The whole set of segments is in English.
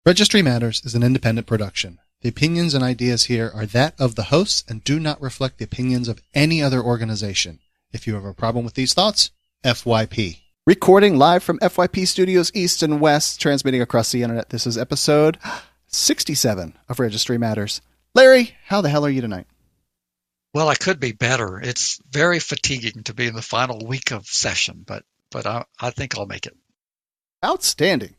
Registry Matters is an independent production. The opinions and ideas here are that of the hosts and do not reflect the opinions of any other organization. If you have a problem with these thoughts, FYP. Recording live from FYP Studios East and West, transmitting across the internet. This is episode 67 of Registry Matters. Larry, how the hell are you tonight? Well, I could be better. It's very fatiguing to be in the final week of session, but I think I'll make it. Outstanding.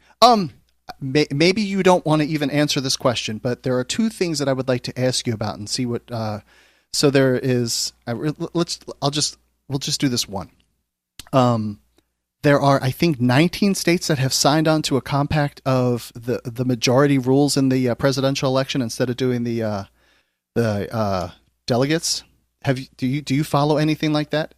Maybe you don't want to even answer this question, but there are two things that I would like to ask you about and see what. So there is. We'll just do this one. There are, I think, 19 states that have signed on to a compact of the majority rules in the presidential election instead of doing the delegates. Do you follow anything like that?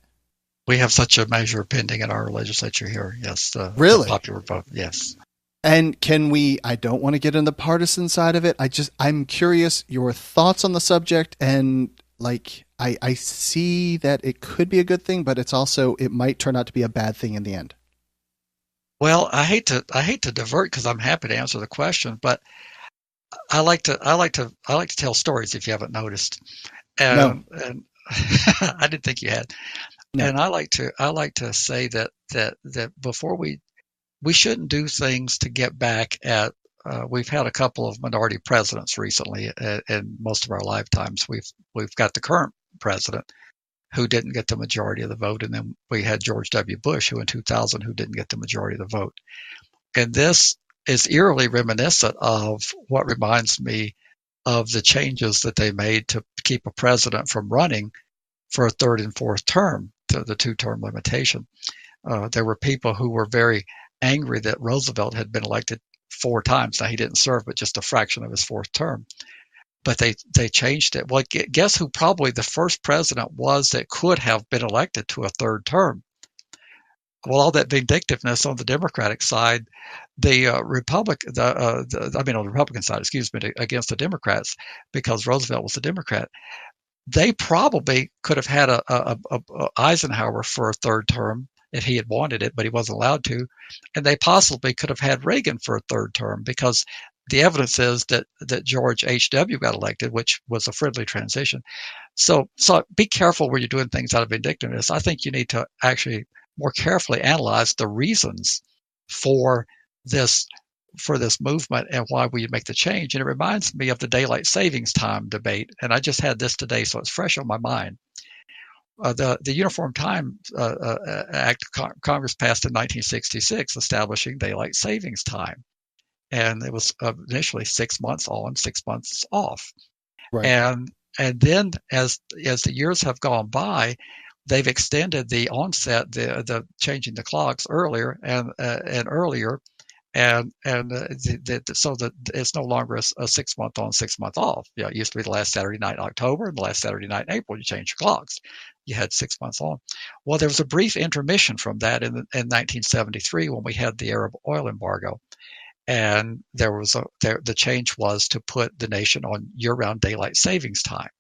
We have such a measure pending in our legislature here. Yes, really? The popular vote. Yes. And can we, I don't want to get in the partisan side of it. I'm curious your thoughts on the subject. And like, I see that it could be a good thing, but it might turn out to be a bad thing in the end. Well, I hate to divert because I'm happy to answer the question, but I like to tell stories if you haven't noticed. And I didn't think you had. No. And I like to say that before we shouldn't do things to get back at. We've had a couple of minority presidents recently in most of our lifetimes. We've got the current president who didn't get the majority of the vote, and then we had George W. Bush, who in 2000 who didn't get the majority of the vote. And this is eerily reminiscent of what reminds me of the changes that they made to keep a president from running for a third and fourth term, the two-term limitation. There were people who were very angry that Roosevelt had been elected 4 times. Now, he didn't serve but just a fraction of his fourth term. But they changed it. Well, guess who probably the first president was that could have been elected to a third term? Well, all that vindictiveness on the Democratic side, on the Republican side, against the Democrats, because Roosevelt was a Democrat, they probably could have had a Eisenhower for a third term if he had wanted it, but he wasn't allowed to. And they possibly could have had Reagan for a third term because the evidence is that George H.W. got elected, which was a friendly transition. So be careful where you're doing things out of vindictiveness. I think you need to actually more carefully analyze the reasons for this movement and why we make the change. And it reminds me of the daylight savings time debate. And I just had this today, so it's fresh on my mind. The Uniform Time Act Congress passed in 1966, establishing daylight savings time, and it was initially 6 months on, 6 months off. Right. And then as the years have gone by, they've extended the onset, the changing the clocks earlier and earlier, so that it's no longer a 6 month on, 6 month off. It used to be the last Saturday night in October and the last Saturday night in April. You change your clocks. You had 6 months on. Well, there was a brief intermission from that in 1973 when we had the Arab oil embargo, and the change was to put the nation on year-round daylight savings time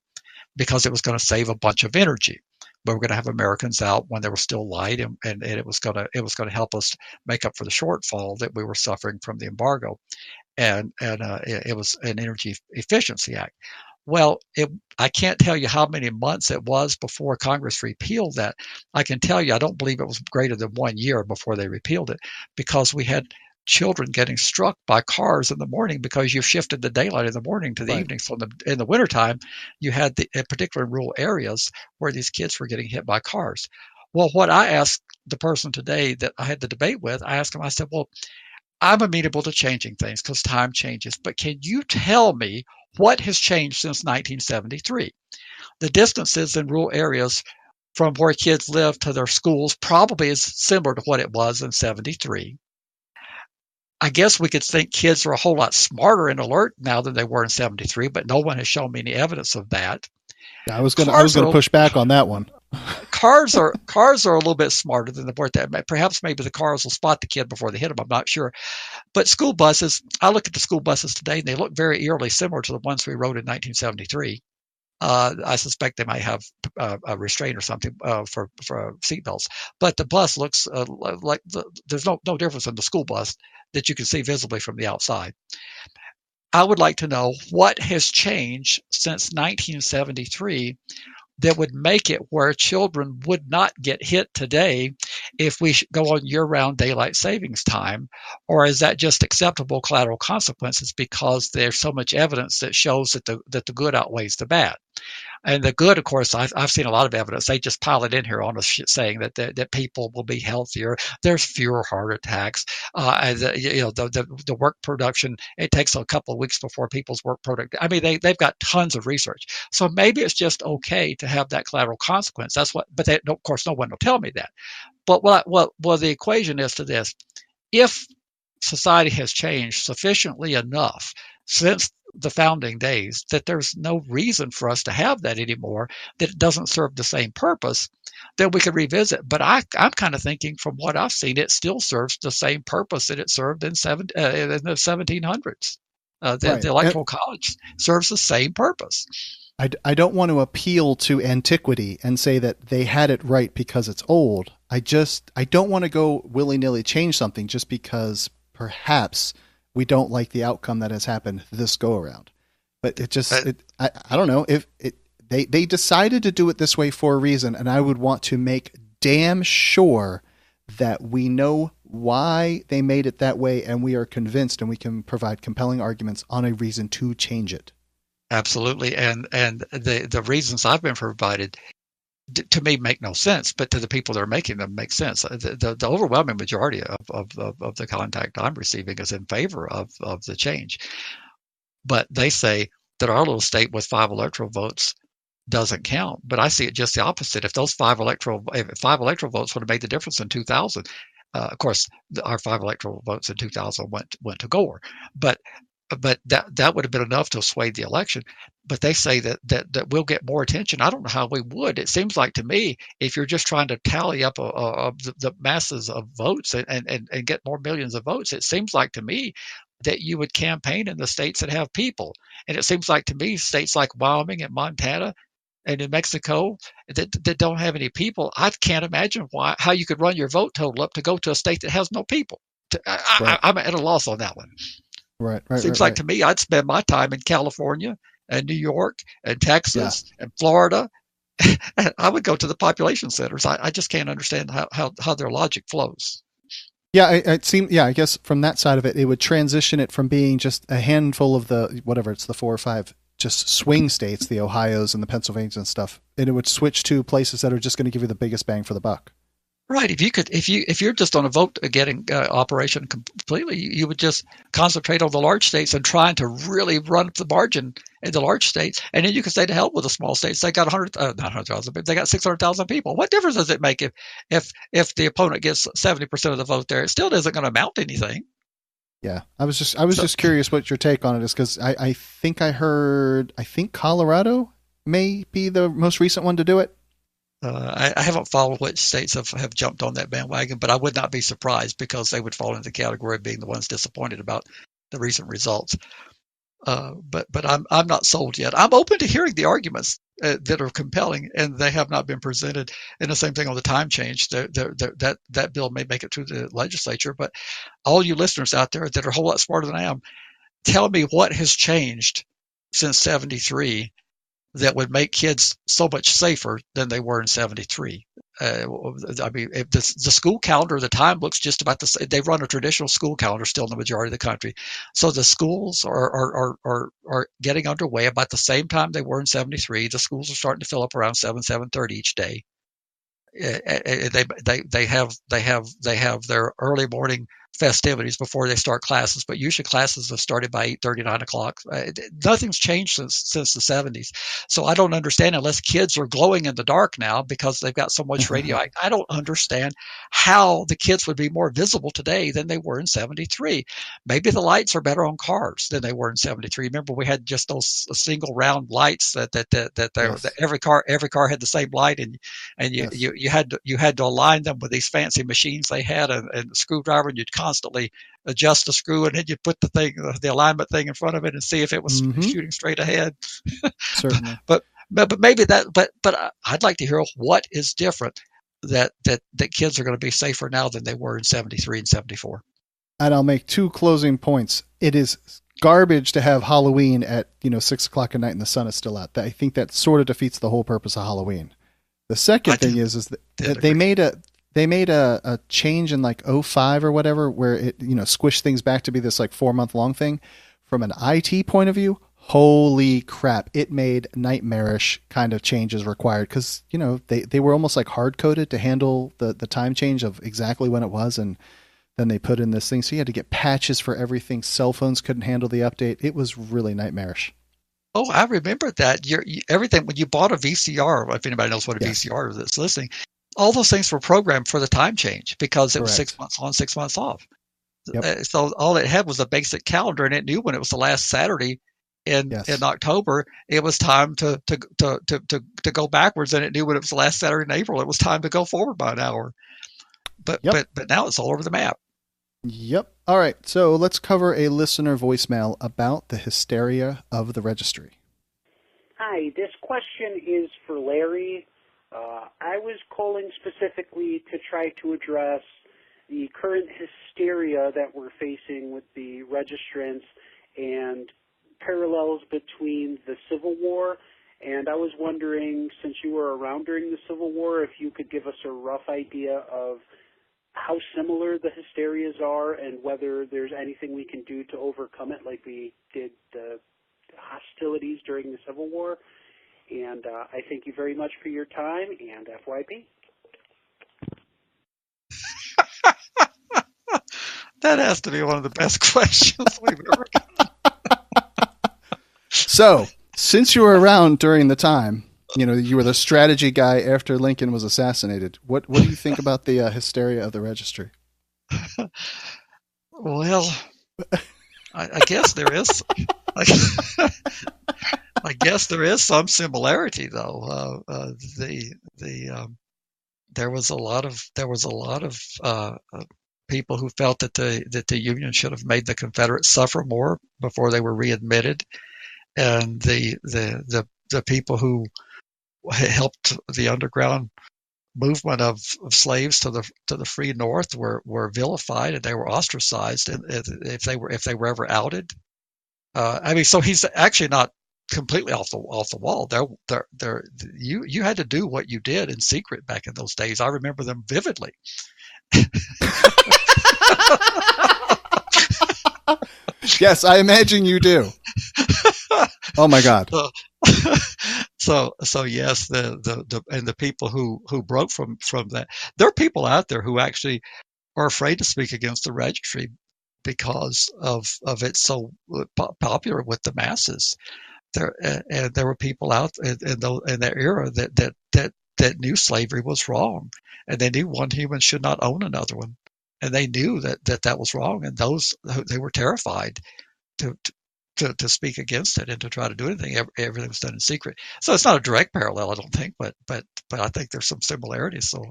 because it was going to save a bunch of energy. But we're going to have Americans out when there was still light, and it was going to help us make up for the shortfall that we were suffering from the embargo, and it was an energy efficiency act. Well, I can't tell you how many months it was before Congress repealed that. I can tell you I don't believe it was greater than 1 year before they repealed it, because we had children getting struck by cars in the morning because you shifted the daylight in the morning to the evening. So in the wintertime, you had in particular in rural areas where these kids were getting hit by cars. Well, what I asked the person today that I had the debate with, I asked him, I said, well, I'm amenable to changing things because time changes, but can you tell me what has changed since 1973? The distances in rural areas from where kids live to their schools probably is similar to what it was in 73. I guess we could think kids are a whole lot smarter and alert now than they were in 73, but no one has shown me any evidence of that. Yeah, I was going to push back on that one. Cars are a little bit smarter than the board. Perhaps maybe the cars will spot the kid before they hit him. I'm not sure. But school buses, I look at the school buses today, and they look very eerily similar to the ones we rode in 1973. I suspect they might have a restraint or something for seatbelts. But the bus looks like there's no difference in the school bus that you can see visibly from the outside. I would like to know what has changed since 1973 that would make it where children would not get hit today if we go on year-round daylight savings time, or is that just acceptable collateral consequences because there's so much evidence that shows that the good outweighs the bad? And the good, of course, I've seen a lot of evidence. They just pile it in here on us saying that people will be healthier. There's fewer heart attacks. And the work production, it takes a couple of weeks before people's work product. I mean, they've got tons of research. So maybe it's just okay to have that collateral consequence. That's what, but of course, no one will tell me that. But the equation is to this: if society has changed sufficiently enough since the founding days that there's no reason for us to have that anymore, that it doesn't serve the same purpose, then we could revisit. But I'm kind of thinking from what I've seen, it still serves the same purpose that it served in the 1700s. Right. The Electoral College serves the same purpose. I don't want to appeal to antiquity and say that they had it right because it's old. I don't want to go willy-nilly change something just because perhaps we don't like the outcome that has happened this go around. But I don't know if they decided to do it this way for a reason, and I would want to make damn sure that we know why they made it that way, and we are convinced, and we can provide compelling arguments on a reason to change it. Absolutely, and the reasons I've been provided to me make no sense, but to the people that are making them make sense. The overwhelming majority of the contact I'm receiving is in favor of the change. But they say that our little state with 5 electoral votes doesn't count. But I see it just the opposite. If those 5 electoral votes would have made the difference in 2000, of course, our 5 electoral votes in 2000 went to Gore, but that would have been enough to sway the election. But they say that we'll get more attention. I don't know how we would. It seems like to me, if you're just trying to tally up the masses of votes and get more millions of votes, it seems like to me that you would campaign in the states that have people. And it seems like to me, states like Wyoming and Montana and New Mexico that don't have any people, I can't imagine how you could run your vote total up to go to a state that has no people. I'm at a loss on that one. Right. Seems like to me I'd spend my time in California and New York and Texas and Florida. I would go to the population centers. I just can't understand how their logic flows. Yeah, I guess from that side of it, it would transition it from being just a handful of the, whatever, it's the 4 or 5 just swing states, the Ohios and the Pennsylvanias and stuff, and it would switch to places that are just going to give you the biggest bang for the buck. Right. If you're just on a vote getting operation completely, you would just concentrate on the large states and trying to really run up the margin in the large states, and then you can say to hell with the small states. They got not 100,000, but they got 600,000 people. What difference does it make if the opponent gets 70% of the vote there? It still isn't going to amount to anything. Yeah, I was just curious what your take on it is, because I think Colorado may be the most recent one to do it. I haven't followed which states have jumped on that bandwagon, but I would not be surprised because they would fall into the category of being the ones disappointed about the recent results. But I'm not sold yet. I'm open to hearing the arguments that are compelling, and they have not been presented. And the same thing on the time change. That bill may make it through the legislature, but all you listeners out there that are a whole lot smarter than I am, tell me what has changed since '73 that would make kids so much safer than they were in '73. I mean, if the school calendar, the time looks just about the same. They run a traditional school calendar still in the majority of the country. So the schools are getting underway about the same time they were in '73. The schools are starting to fill up around 7:30 each day. They have their early morning festivities before they start classes, but usually classes have started by 8:30, 9 o'clock. Nothing's changed since the '70s. So I don't understand, unless kids are glowing in the dark now because they've got so much radio. I don't understand how the kids would be more visible today than they were in '73. Maybe the lights are better on cars than they were in '73. Remember, we had just those single round lights that Yes. every car had the same light, and Yes. you had to align them with these fancy machines they had, and the screwdriver, and you'd constantly adjust the screw, and then you'd put the alignment thing in front of it and see if it was shooting straight ahead. Certainly. but maybe but I'd like to hear what is different that kids are going to be safer now than they were in '73 and '74. And I'll make 2 closing points. It is garbage to have Halloween at 6:00 at night and the sun is still out. I think that sort of defeats the whole purpose of Halloween. The second thing is that they made a change in like '05 or whatever where it squished things back to be this like 4-month long thing. From an IT point of view, holy crap! It made nightmarish kind of changes required because they were almost like hard coded to handle the time change of exactly when it was and. Then they put in this thing, so you had to get patches for everything. Cell phones couldn't handle the update. It was really nightmarish. Oh, I remember that. Everything when you bought a VCR, if anybody knows what a VCR is that's listening, all those things were programmed for the time change because it was 6 months on, 6 months off. Yep. So all it had was a basic calendar, and it knew when it was the last Saturday in October, it was time to go backwards, and it knew when it was the last Saturday in April, it was time to go forward by an hour. But now it's all over the map. Yep. All right. So let's cover a listener voicemail about the hysteria of the registry. Hi, this question is for Larry. I was calling specifically to try to address the current hysteria that we're facing with the registrants and parallels between the Civil War. And I was wondering, since you were around during the Civil War, if you could give us a rough idea of how similar the hysterias are and whether there's anything we can do to overcome it like we did the hostilities during the Civil War. And I thank you very much for your time, and FYP. That has to be one of the best questions we've ever gotten. So, since you were around during the time, you were the strategy guy after Lincoln was assassinated. What do you think about the hysteria of the registry? Well, I guess there is. I guess there is some similarity, though. There was a lot of people who felt that the Union should have made the Confederates suffer more before they were readmitted, and the people who helped the underground movement of slaves to the free North were vilified, and they were ostracized, and if they were ever outed. So he's actually not completely off the wall. You had to do what you did in secret back in those days. I remember them vividly. Yes, I imagine you do. Oh my God. So yes, the people who broke from that. There are people out there who actually are afraid to speak against the registry because of it's so popular with the masses. There were people out in that era that knew slavery was wrong, and they knew one human should not own another one, and they knew that was wrong, and they were terrified to speak against it and to try to do anything. Everything was done in secret. So it's not a direct parallel, I don't think, but I think there's some similarities. So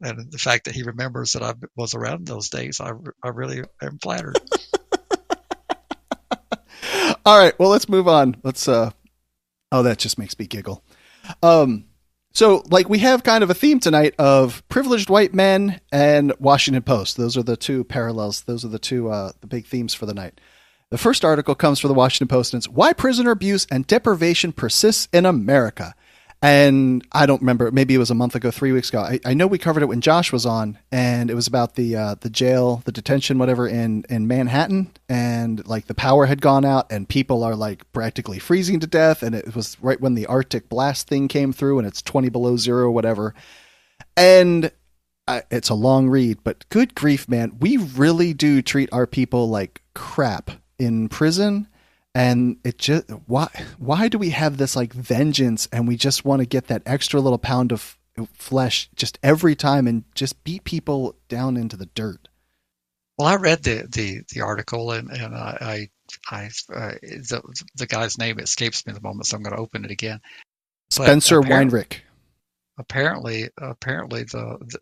and the fact that he remembers that I was around in those days, I really am flattered. All right, well, let's move on. Let's that just makes me giggle. So like we have kind of a theme tonight of privileged white men and Washington Post. Those are the two parallels. Those are the two the big themes for the night. The first article comes from the Washington Post, and it's Why Prisoner Abuse and Deprivation Persists in America. And I don't remember, maybe it was a month ago, 3 weeks ago. I know we covered it when Josh was on, and it was about the jail, the detention, whatever, in Manhattan, and like the power had gone out, and people are like practically freezing to death, and it was right when the Arctic blast thing came through, and it's 20 below zero, whatever. And it's a long read, but good grief, man, we really do treat our people like crap in prison. And it just, why do we have this like vengeance, and we just want to get that extra little pound of flesh just every time and just beat people down into the dirt? Well, I read the article, and the guy's name escapes me at the moment, so I'm going to open it again. Spencer Weinrich. Apparently,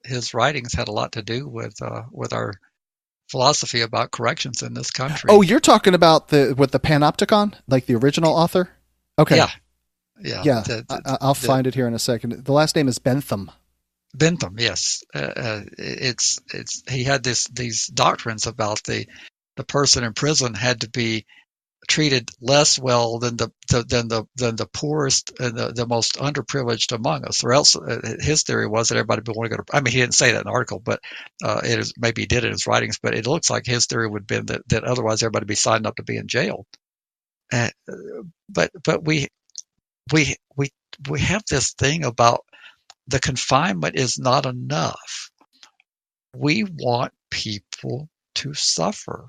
his writings had a lot to do with our philosophy about corrections in this country. Oh, you're talking about the Panopticon, like the original author? Okay. Yeah. I'll find it here in a second. The last name is Bentham. Bentham, yes. He had these doctrines about the person in prison had to be treated less well than the poorest and the most underprivileged among us. Or else, his theory was that everybody would want to go to. I mean, he didn't say that in the article, but it is maybe he did in his writings. But it looks like his theory would have been that otherwise everybody would be signed up to be in jail. But we have this thing about the confinement is not enough. We want people to suffer.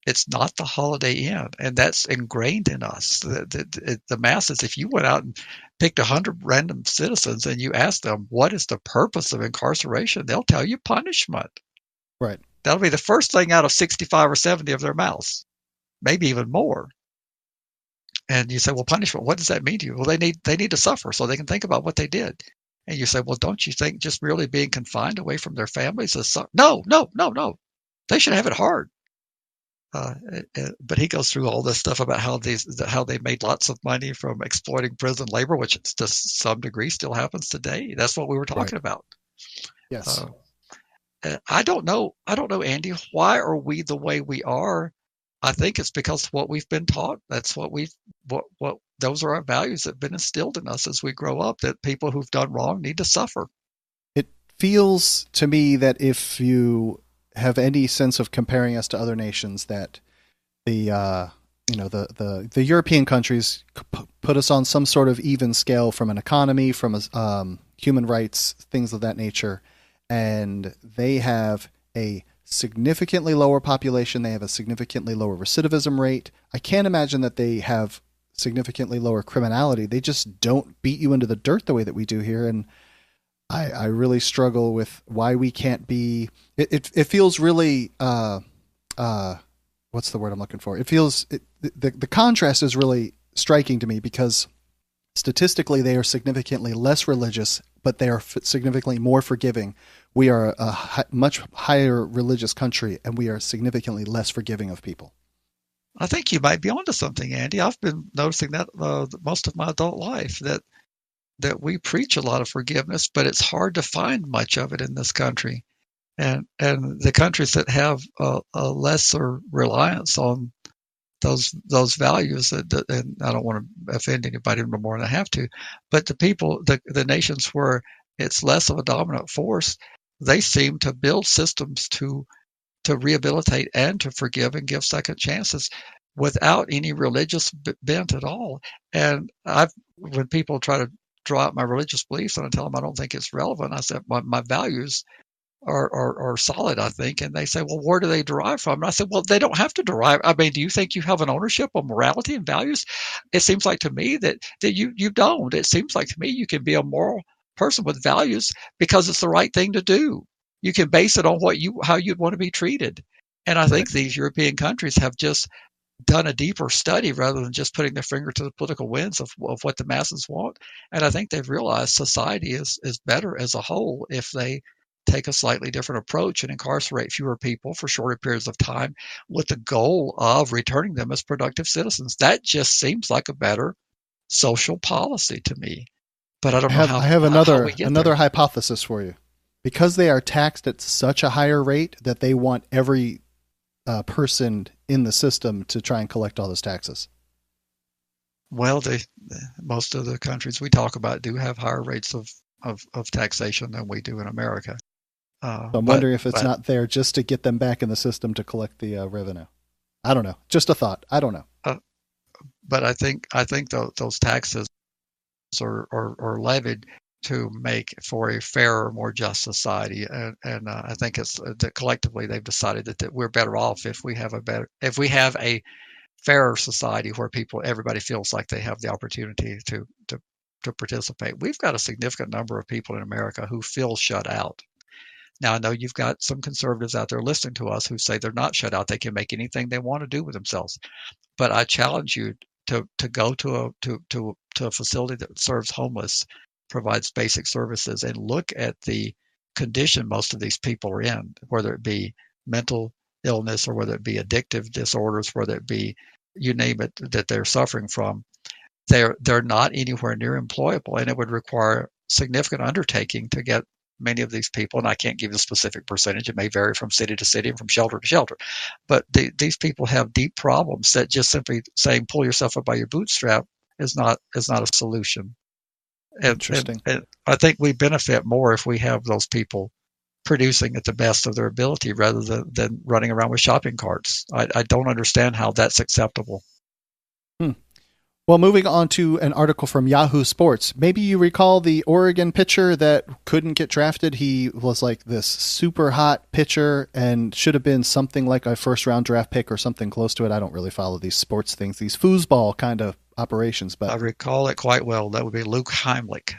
It's not the Holiday Inn, and that's ingrained in us. The masses, if you went out and picked 100 random citizens and you asked them, what is the purpose of incarceration? They'll tell you punishment. Right. That'll be the first thing out of 65 or 70 of their mouths, maybe even more. And you say, well, punishment, what does that mean to you? Well, they need to suffer so they can think about what they did. And you say, well, don't you think just really being confined away from their families is no. They should have it hard. But he goes through all this stuff about how they made lots of money from exploiting prison labor, which to some degree still happens today. That's what we were talking about. Yes. I don't know, Andy. Why are we the way we are? I think it's because of what we've been taught. That's what those are our values that have been instilled in us as we grow up. That people who've done wrong need to suffer. It feels to me that if you have any sense of comparing us to other nations, that the European countries put us on some sort of even scale from an economy, from human rights, things of that nature, and they have a significantly lower population. They have a significantly lower recidivism rate. I can't imagine that they have significantly lower criminality. They just don't beat you into the dirt the way that we do here, and I really struggle with why we can't be. It feels really what's the word I'm looking for? It feels the contrast is really striking to me, because statistically they are significantly less religious, but they are significantly more forgiving. We are a much higher religious country, and we are significantly less forgiving of people. I think you might be onto something, Andy. I've been noticing that most of my adult life, that we preach a lot of forgiveness, but it's hard to find much of it in this country. And the countries that have a lesser reliance on those values, and I don't want to offend anybody no more than I have to, but the nations where it's less of a dominant force, they seem to build systems to rehabilitate and to forgive and give second chances without any religious bent at all. And when people try to draw out my religious beliefs and I tell them I don't think it's relevant, I said my values are solid, I think. And they say, well, where do they derive from? And I said, well, they don't have to derive. I mean, do you think you have an ownership of morality and values? It seems like to me that you don't. It seems like to me you can be a moral person with values because it's the right thing to do. You can base it on how you'd want to be treated. And I think these European countries have just done a deeper study rather than just putting their finger to the political winds of what the masses want. And I think they've realized society is better as a whole if they take a slightly different approach and incarcerate fewer people for shorter periods of time with the goal of returning them as productive citizens. That just seems like a better social policy to me. But I don't know how. I have another hypothesis for you. Because they are taxed at such a higher rate that they want every person in the system to try and collect all those taxes. Well, most of the countries we talk about do have higher rates of taxation than we do in America. So I'm wondering if it's not there just to get them back in the system to collect the revenue. I don't know. Just a thought. I don't know. But I think those taxes are levied to make for a fairer, more just society, and I think it's that collectively they've decided that we're better off if we have a fairer society where everybody feels like they have the opportunity to participate. We've got a significant number of people in America who feel shut out. Now, I know you've got some conservatives out there listening to us who say they're not shut out; they can make anything they want to do with themselves. But I challenge you to go to a facility that serves homeless, provides basic services, and look at the condition most of these people are in, whether it be mental illness or whether it be addictive disorders, whether it be you name it that they're suffering from. They're not anywhere near employable, and it would require significant undertaking to get many of these people, and I can't give you a specific percentage, it may vary from city to city and from shelter to shelter, but these people have deep problems that just simply saying pull yourself up by your bootstrap is not a solution. Interesting. And I think we benefit more if we have those people producing at the best of their ability rather than running around with shopping carts. I don't understand how that's acceptable. Well, moving on to an article from Yahoo Sports. Maybe you recall the Oregon pitcher that couldn't get drafted. He was like this super hot pitcher and should have been something like a first-round draft pick or something close to it. I don't really follow these sports things, these foosball kind of operations. But I recall it quite well. That would be Luke Heimlich.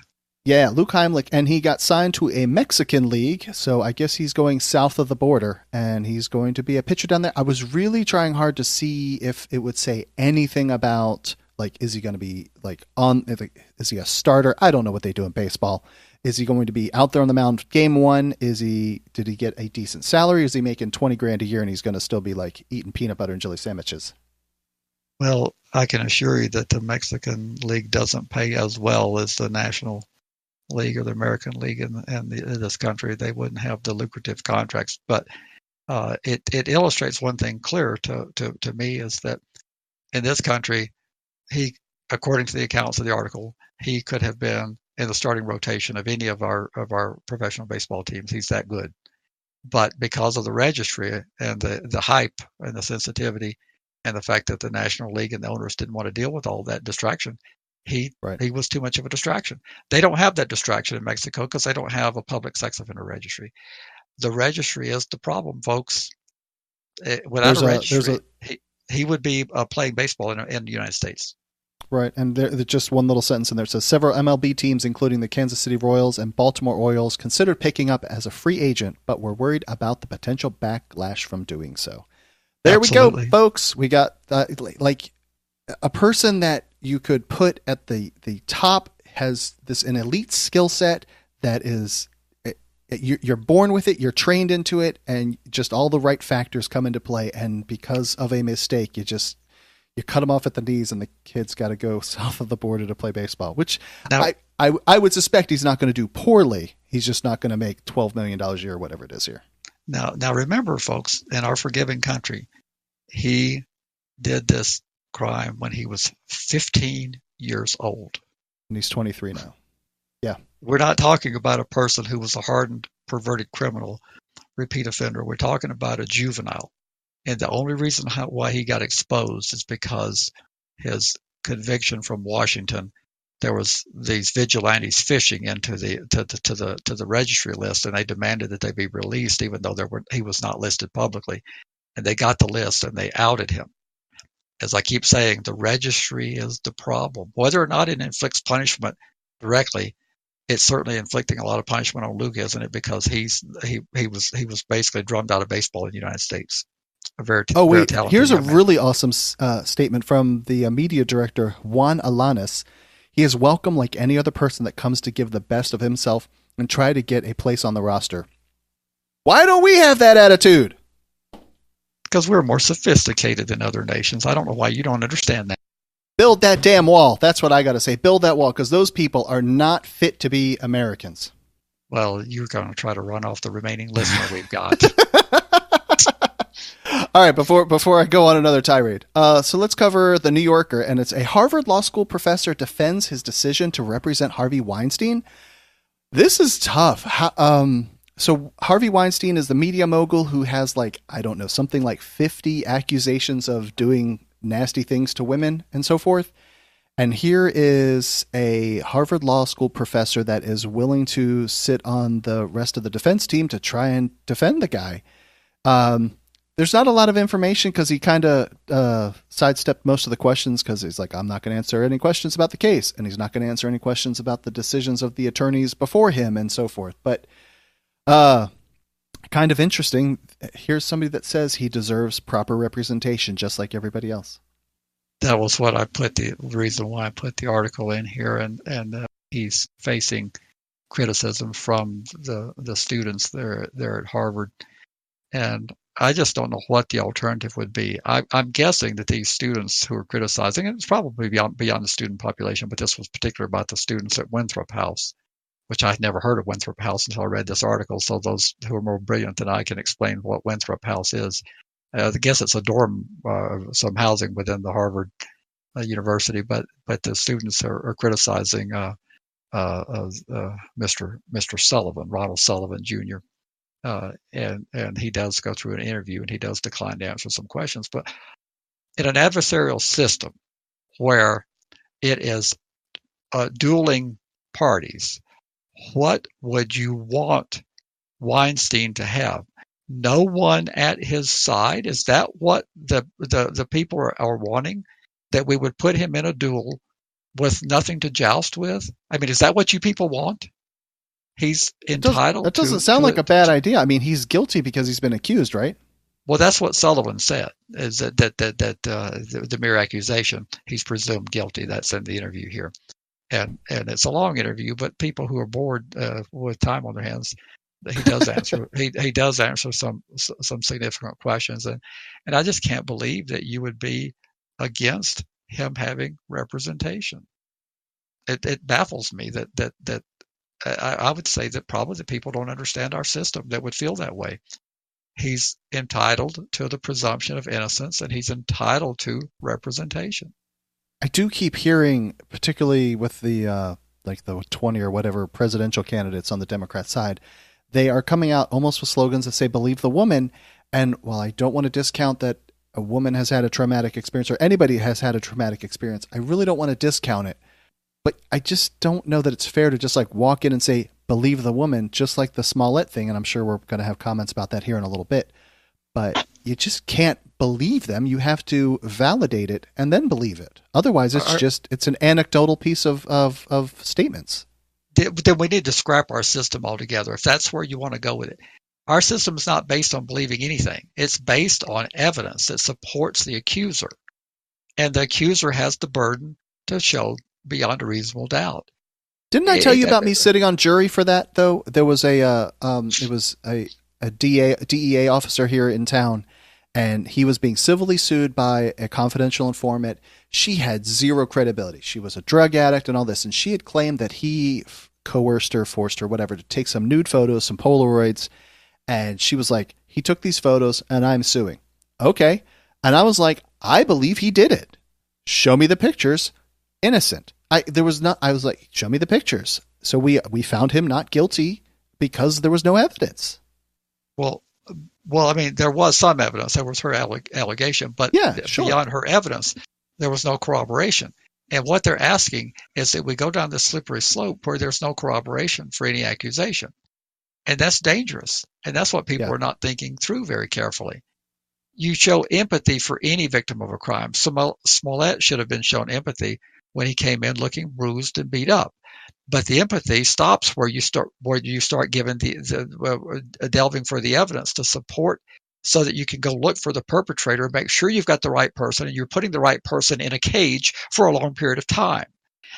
Yeah, Luke Heimlich, and he got signed to a Mexican league, so I guess he's going south of the border, and he's going to be a pitcher down there. I was really trying hard to see if it would say anything about, like, is he going to be, like, is he a starter? I don't know what they do in baseball. Is he going to be out there on the mound game one? Did he get a decent salary? Is he making $20,000 a year, and he's going to still be, like, eating peanut butter and jelly sandwiches? Well, I can assure you that the Mexican league doesn't pay as well as the National League or the American League in this country. They wouldn't have the lucrative contracts. But it illustrates one thing clear to me is that in this country, he, according to the accounts of the article, he could have been in the starting rotation of any of our professional baseball teams. He's that good. But because of the registry and the hype and the sensitivity and the fact that the National League and the owners didn't want to deal with all that distraction, he was too much of a distraction. They don't have that distraction in Mexico because they don't have a public sex offender registry. The registry is the problem, folks. Without a registry, he would be playing baseball in the United States. Right, and there's just one little sentence in there. It says, several MLB teams, including the Kansas City Royals and Baltimore Orioles, considered picking up as a free agent, but were worried about the potential backlash from doing so. There Absolutely. We go, folks. We got, like, a person that you could put at the top has an elite skill set that is, you're born with it, you're trained into it, and just all the right factors come into play. And because of a mistake, you cut them off at the knees, and the kid's got to go south of the border to play baseball, which now, I would suspect he's not going to do poorly. He's just not going to make $12 million a year, or whatever it is here. Now remember, folks, in our forgiving country, he did this crime when he was 15 years old. And he's 23 now. Yeah. We're not talking about a person who was a hardened, perverted criminal, repeat offender. We're talking about a juvenile. And the only reason why he got exposed is because his conviction from Washington, there was these vigilantes fishing into the registry list, and they demanded that they be released, even though he was not listed publicly. And they got the list, and they outed him. As I keep saying, the registry is the problem. Whether or not it inflicts punishment directly, it's certainly inflicting a lot of punishment on Luke, isn't it? Because he was basically drummed out of baseball in the United States. Here's a really awesome statement from the media director, Juan Alanis. He is welcome like any other person that comes to give the best of himself and try to get a place on the roster. Why don't we have that attitude? Because we're more sophisticated than other nations. I don't know why you don't understand that. Build that damn wall. That's what I got to say. Build that wall, because those people are not fit to be Americans. Well, you're going to try to run off the remaining listener we've got. All right, before I go on another tirade. So let's cover the New Yorker, and it's a Harvard Law School professor defends his decision to represent Harvey Weinstein. This is tough. So Harvey Weinstein is the media mogul who has something like 50 accusations of doing nasty things to women and so forth. And here is a Harvard Law School professor that is willing to sit on the rest of the defense team to try and defend the guy. There's not a lot of information because he kind of sidestepped most of the questions because he's like, I'm not going to answer any questions about the case. And he's not going to answer any questions about the decisions of the attorneys before him and so forth. But kind of interesting. Here's somebody that says he deserves proper representation just like everybody else. That was what I put the reason why I put the article in here. And he's facing criticism from the students there at Harvard. And I just don't know what the alternative would be. I'm guessing that these students who are criticizing, and it's probably beyond the student population, but this was particular about the students at Winthrop House, which I'd never heard of Winthrop House until I read this article. So those who are more brilliant than I can explain what Winthrop House is. I guess it's a dorm, some housing within the Harvard University, but the students are criticizing Mr. Sullivan, Ronald Sullivan Jr. And he does go through an interview, and he does decline to answer some questions. But in an adversarial system where it is dueling parties, what would you want Weinstein to have? No one at his side? Is that what the people are wanting? That we would put him in a duel with nothing to joust with? I mean, is that what you people want? He's entitled. That doesn't sound like a bad idea. I mean, he's guilty because he's been accused, right? Well, that's what Sullivan said. Is that the mere accusation, he's presumed guilty. That's in the interview here, and it's a long interview. But people who are bored with time on their hands, he does answer. he does answer some significant questions, and I just can't believe that you would be against him having representation. It baffles me that I would say that probably the people don't understand our system that would feel that way. He's entitled to the presumption of innocence, and he's entitled to representation. I do keep hearing, particularly with the like the 20 or whatever presidential candidates on the Democrat side, they are coming out almost with slogans that say "Believe the woman." And while I don't want to discount that a woman has had a traumatic experience, or anybody has had a traumatic experience, I really don't want to discount it. But I just don't know that it's fair to just like walk in and say, "Believe the woman," just like the Smollett thing. And I'm sure we're going to have comments about that here in a little bit. But you just can't believe them. You have to validate it and then believe it. Otherwise, it's an anecdotal piece of statements. Then we need to scrap our system altogether, if that's where you want to go with it. Our system is not based on believing anything. It's based on evidence that supports the accuser. And the accuser has the burden to show beyond a reasonable doubt. Didn't I tell you about me sitting on jury for that, though? There was a DEA officer here in town, and he was being civilly sued by a confidential informant. She had zero credibility. She was a drug addict and all this, and she had claimed that he coerced her, forced her, whatever, to take some nude photos, some Polaroids. And she was like, "He took these photos and I'm suing." Okay. And I was like, "I believe he did it. Show me the pictures." Innocent. I was like, "Show me the pictures." So we found him not guilty because there was no evidence. Well, I mean, there was some evidence. There was her allegation, but beyond her evidence, there was no corroboration. And what they're asking is that we go down this slippery slope where there's no corroboration for any accusation. And that's dangerous. And that's what people are not thinking through very carefully. You show empathy for any victim of a crime. Smollett should have been shown empathy when he came in looking bruised and beat up. But the empathy stops where you start giving delving for the evidence to support, so that you can go look for the perpetrator, make sure you've got the right person, and you're putting the right person in a cage for a long period of time.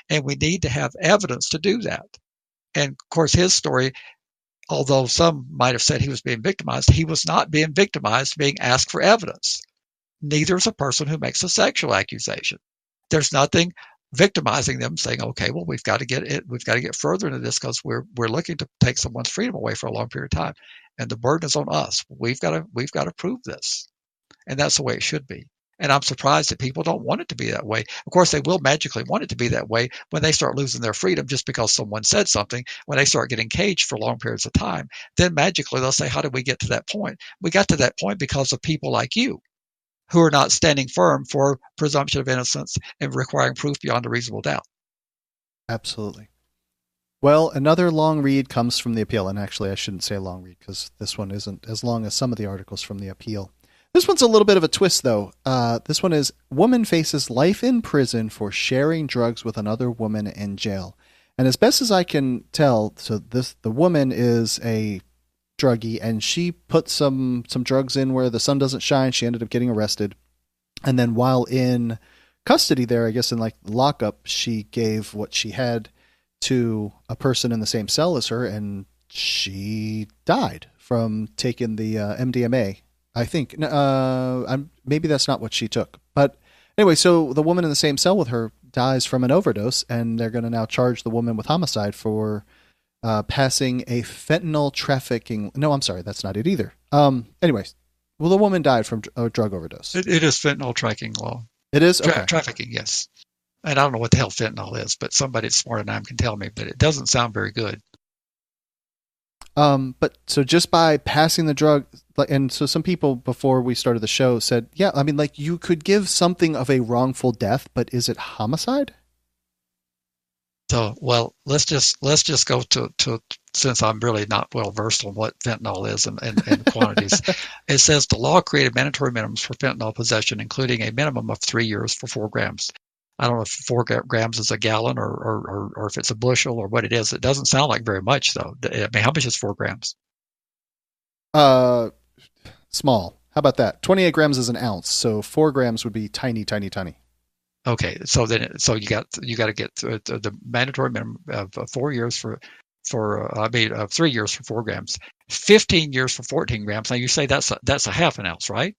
And we need to have evidence to do that. And of course, his story, although some might have said he was being victimized, he was not being victimized, being asked for evidence. Neither is a person who makes a sexual accusation. There's nothing victimizing them, saying, "Okay, well, we've got to get further into this because we're looking to take someone's freedom away for a long period of time, and the burden is on us. We've got to prove this," and that's the way it should be. And I'm surprised that people don't want it to be that way. Of course, they will magically want it to be that way when they start losing their freedom just because someone said something. When they start getting caged for long periods of time, then magically they'll say, "How did we get to that point?" We got to that point because of people like you, who are not standing firm for presumption of innocence and requiring proof beyond a reasonable doubt. Absolutely. Well, another long read comes from the appeal. And actually, I shouldn't say long read because this one isn't as long as some of the articles from the appeal. This one's a little bit of a twist, though. This one is, woman faces life in prison for sharing drugs with another woman in jail. And as best as I can tell, so the woman is a druggie, and she put some drugs in where the sun doesn't shine. She ended up getting arrested. And then while in custody there, I guess in like lockup, she gave what she had to a person in the same cell as her, and she died from taking the MDMA. I think maybe that's not what she took. But anyway, so the woman in the same cell with her dies from an overdose, and they're going to now charge the woman with homicide for passing a fentanyl trafficking. No, I'm sorry, that's not it either. Anyways, well, the woman died from a drug overdose. It is fentanyl tracking law. It is? Okay. Trafficking, yes. And I don't know what the hell fentanyl is, but somebody smarter than I can tell me, but it doesn't sound very good. But so just by passing the drug, and so some people before we started the show said, yeah, I mean, like you could give something of a wrongful death, but is it homicide? So, well, let's just go to since I'm really not well versed on what fentanyl is and quantities. It says the law created mandatory minimums for fentanyl possession, including a minimum of 3 years for 4 grams. I don't know if 4 grams is a gallon or if it's a bushel or what it is. It doesn't sound like very much, though. I mean, how much is 4 grams? Small. How about that? 28 grams is an ounce, so 4 grams would be tiny, tiny, tiny. Okay, so you got to get the mandatory minimum of 4 years for 3 years for 4 grams, 15 years for 14 grams. Now you say that's a half an ounce, right?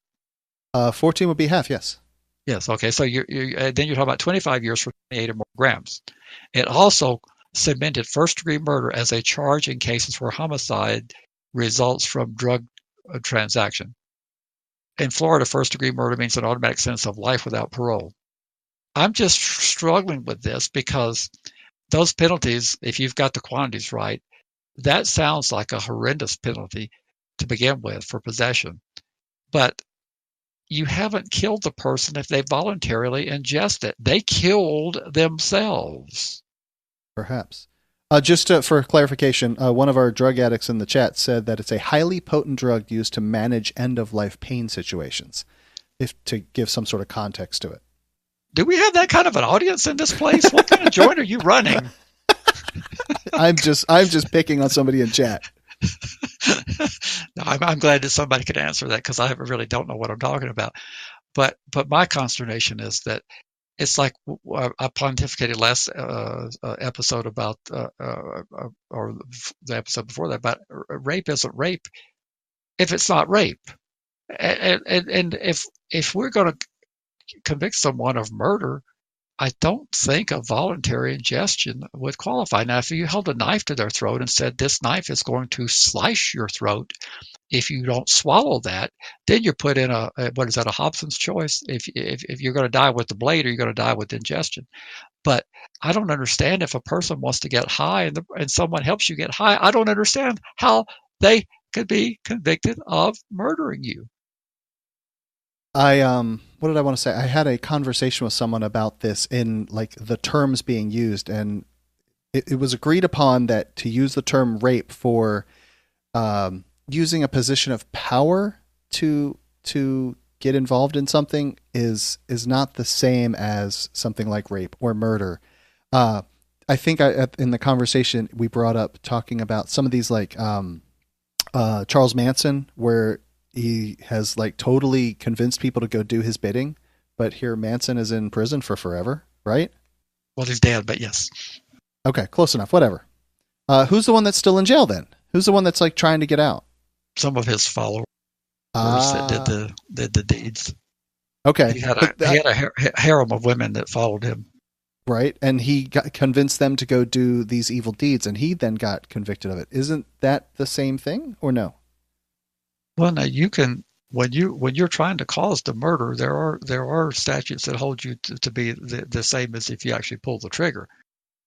14 would be half, yes. Yes. Okay. So then you're talking about 25 years for 28 or more grams. It also cemented first-degree murder as a charge in cases where homicide results from drug transaction. In Florida, first-degree murder means an automatic sentence of life without parole. I'm just struggling with this because those penalties, if you've got the quantities right, that sounds like a horrendous penalty to begin with for possession. But you haven't killed the person if they voluntarily ingest it. They killed themselves. Perhaps. Just for clarification, one of our drug addicts in the chat said that it's a highly potent drug used to manage end-of-life pain situations, to give some sort of context to it. Do we have that kind of an audience in this place? What kind of joint are you running? I'm just picking on somebody in chat. No, I'm glad that somebody could answer that because I really don't know what I'm talking about. But my consternation is that it's like I pontificated last episode about, or the episode before that, about rape isn't rape if it's not rape. And if we're going to convict someone of murder, I don't think a voluntary ingestion would qualify. Now, if you held a knife to their throat and said, this knife is going to slice your throat if you don't swallow that, then you're put in a Hobson's choice. If you're going to die with the blade or you're going to die with ingestion. But I don't understand if a person wants to get high and someone helps you get high, I don't understand how they could be convicted of murdering you. What did I want to say? I had a conversation with someone about this in like the terms being used, and it was agreed upon that to use the term rape for using a position of power to get involved in something is not the same as something like rape or murder. I think in the conversation we brought up talking about some of these like Charles Manson, where he has like totally convinced people to go do his bidding, but here Manson is in prison for forever, right? Well, he's dead, but yes. Okay, close enough. Whatever. Who's the one that's still in jail then? Who's the one that's like trying to get out? Some of his followers that did the deeds. Okay, he had a harem of women that followed him. Right, and he convinced them to go do these evil deeds, and he then got convicted of it. Isn't that the same thing, or no? Well, now you can when you're trying to cause the murder, there are statutes that hold you to be the same as if you actually pull the trigger.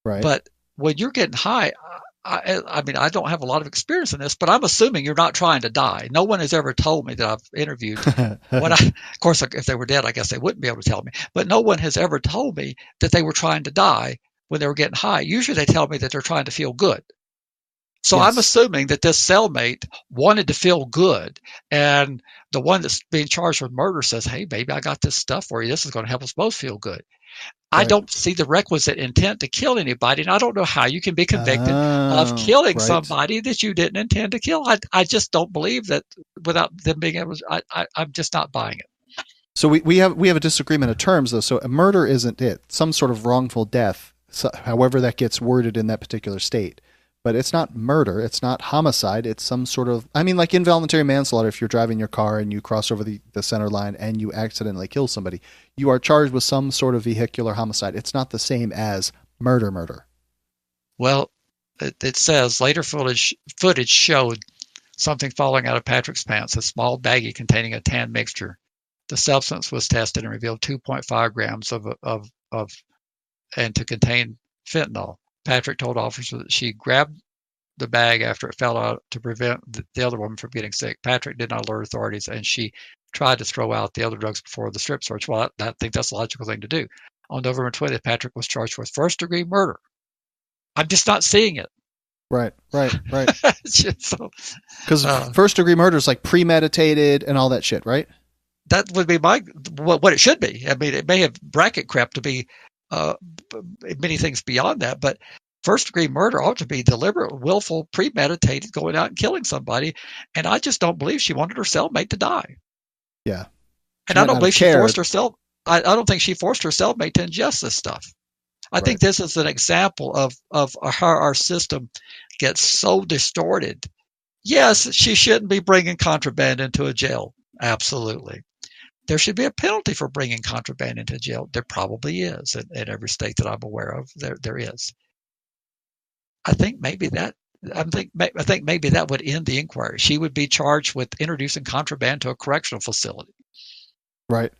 Right. But when you're getting high, I mean, I don't have a lot of experience in this, but I'm assuming you're not trying to die. No one has ever told me that I've interviewed. Of course, if they were dead, I guess they wouldn't be able to tell me. But no one has ever told me that they were trying to die when they were getting high. Usually they tell me that they're trying to feel good. So yes. I'm assuming that this cellmate wanted to feel good, and the one that's being charged with murder says, hey, baby, I got this stuff for you. This is going to help us both feel good. Right. I don't see the requisite intent to kill anybody, and I don't know how you can be convicted of killing somebody that you didn't intend to kill. I just don't believe that without them being able to, I'm just not buying it. So we have a disagreement of terms, though. So a murder isn't it. Some sort of wrongful death, however that gets worded in that particular state. But it's not murder. It's not homicide. It's some sort of, I mean, like involuntary manslaughter. If you're driving your car and you cross over the center line and you accidentally kill somebody, you are charged with some sort of vehicular homicide. It's not the same as murder. Well, it says later footage showed something falling out of Patrick's pants, a small baggie containing a tan mixture. The substance was tested and revealed 2.5 grams of and to contain fentanyl. Patrick told officers that she grabbed the bag after it fell out to prevent the other woman from getting sick. Patrick did not alert authorities, and she tried to throw out the other drugs before the strip search. Well, I think that's a logical thing to do. On November 20th, Patrick was charged with first-degree murder. I'm just not seeing it. Right. So, Because first-degree murder is like premeditated and all that shit, right? that would be what it should be. I mean, it may have bracket crept to be many things beyond that, but first-degree murder ought to be deliberate, willful, premeditated, going out and killing somebody. And I just don't believe she wanted her cellmate to die. Yeah. And I don't believe she forced herself. I don't think she forced her cellmate to ingest this stuff. I think this is an example of how our system gets so distorted. Yes, she shouldn't be bringing contraband into a jail. Absolutely. There should be a penalty for bringing contraband into jail. There probably is in every state that I'm aware of. There is. I think maybe that would end the inquiry. She would be charged with introducing contraband to a correctional facility. Right.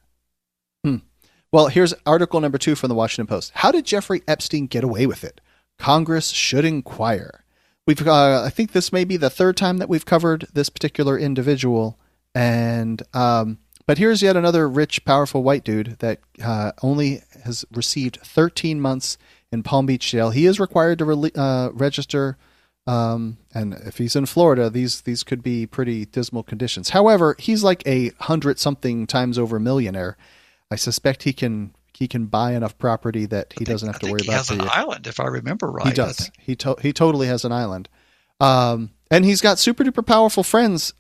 Well, here's article number 2 from the Washington Post. How did Jeffrey Epstein get away with it? Congress should inquire. We've I think this may be the third time that we've covered this particular individual, and but here's yet another rich, powerful white dude that only has received 13 months in Palm Beach jail. He is required to register, and if he's in Florida, these could be pretty dismal conditions. However, he's like 100-something times over millionaire. I suspect he can buy enough property that he doesn't have to worry about. He has an island, if I remember right. He does. He totally has an island, and he's got super duper powerful friends.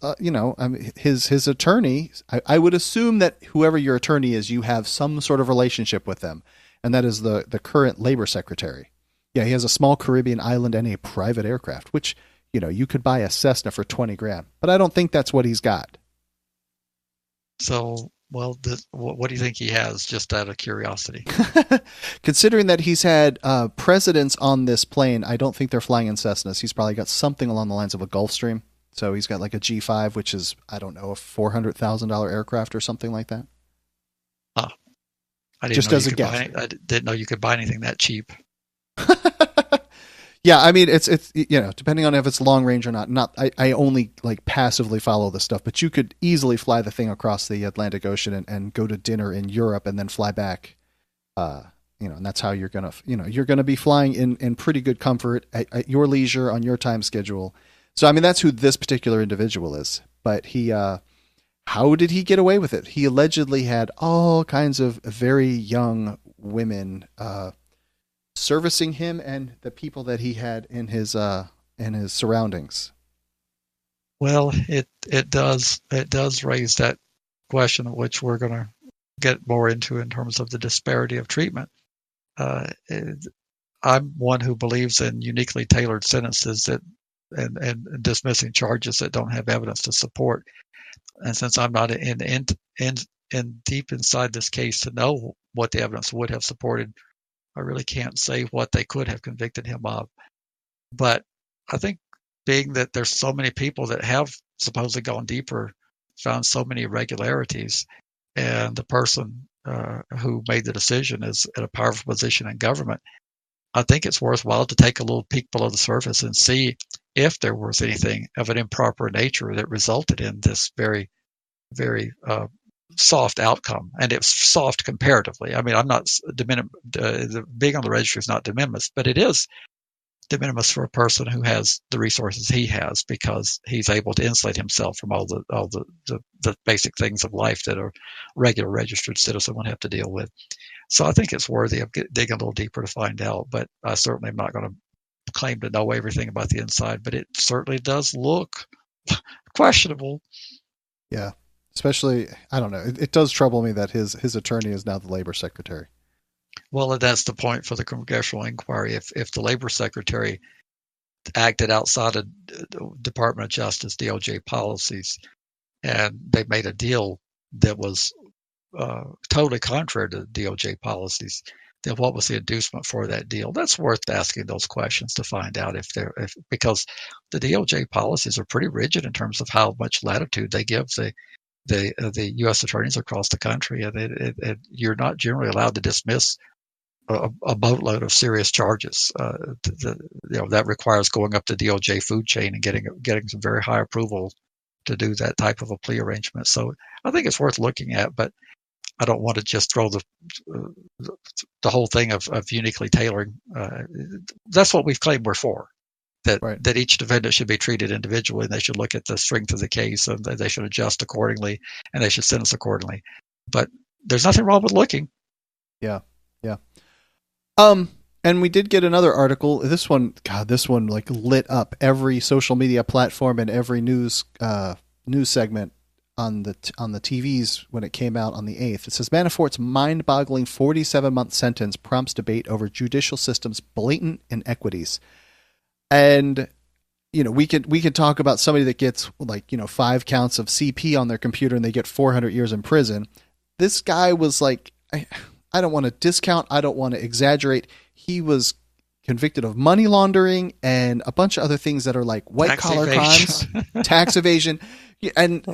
His attorney. I would assume that whoever your attorney is, you have some sort of relationship with them, and that is the current labor secretary. Yeah, he has a small Caribbean island and a private aircraft, which you could buy a Cessna for $20,000, but I don't think that's what he's got. So. Well, what do you think he has, just out of curiosity? Considering that he's had presidents on this plane, I don't think they're flying in Cessnas. He's probably got something along the lines of a Gulfstream. So he's got like a G5, which is, I don't know, a $400,000 aircraft or something like that. I didn't just know as a guess. I didn't know you could buy anything that cheap. Yeah, I mean, it's depending on if it's long range or not. I only like passively follow this stuff, but you could easily fly the thing across the Atlantic Ocean and go to dinner in Europe and then fly back. And that's how you're gonna be flying in pretty good comfort at your leisure on your time schedule. So I mean, that's who this particular individual is. But how did he get away with it? He allegedly had all kinds of very young women servicing him and the people that he had in his surroundings. Well, it does raise that question, which we're going to get more into in terms of the disparity of treatment. I'm one who believes in uniquely tailored sentences and dismissing charges that don't have evidence to support. And since I'm not in deep inside this case to know what the evidence would have supported, I really can't say what they could have convicted him of. But I think being that there's so many people that have supposedly gone deeper, found so many irregularities, and the person who made the decision is in a powerful position in government, I think it's worthwhile to take a little peek below the surface and see if there was anything of an improper nature that resulted in this very, very soft outcome. And it's soft comparatively. I mean, I'm not being on the registry is not de minimis, but it is de minimis for a person who has the resources he has, because he's able to insulate himself from all the basic things of life that a regular registered citizen would have to deal with. So I think it's worthy of digging a little deeper to find out, but I certainly am not going to claim to know everything about the inside, but it certainly does look questionable. Yeah. Especially, I don't know. It does trouble me that his attorney is now the labor secretary. Well, that's the point for the congressional inquiry. If the labor secretary acted outside of Department of Justice, DOJ policies, and they made a deal that was totally contrary to DOJ policies, then what was the inducement for that deal? That's worth asking those questions to find out because the DOJ policies are pretty rigid in terms of how much latitude they give the U.S. attorneys across the country. And you're not generally allowed to dismiss a boatload of serious charges. That requires going up the DOJ food chain and getting some very high approval to do that type of a plea arrangement. So I think it's worth looking at, but I don't want to just throw the whole thing of uniquely tailoring. That's what we've claimed we're for. That each defendant should be treated individually, and they should look at the strength of the case, and they should adjust accordingly, and they should sentence accordingly. But there's nothing wrong with looking. Yeah. And we did get another article. This one like lit up every social media platform and every news segment on the TVs when it came out on the 8th. It says Manafort's mind-boggling 47-month sentence prompts debate over judicial system's blatant inequities. And we could talk about somebody that gets 5 counts of CP on their computer and they get 400 years in prison. This guy was like, I don't want to discount, I don't want to exaggerate. He was convicted of money laundering and a bunch of other things that are like white collar crimes, tax evasion. And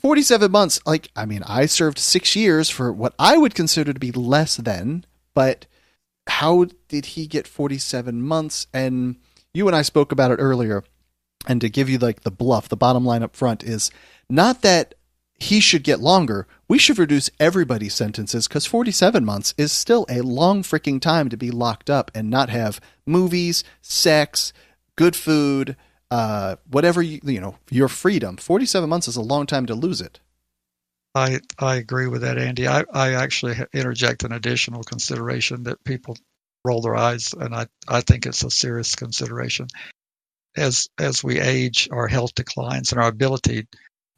47 months, I served 6 years for what I would consider to be less than, but how did he get 47 months? And you and I spoke about it earlier. And to give you the bottom line up front is not that he should get longer. We should reduce everybody's sentences because 47 months is still a long freaking time to be locked up and not have movies, sex, good food, whatever, your freedom. 47 months is a long time to lose it. I agree with that, Andy. I actually interject an additional consideration that people roll their eyes, and I think it's a serious consideration. As we age, our health declines and our ability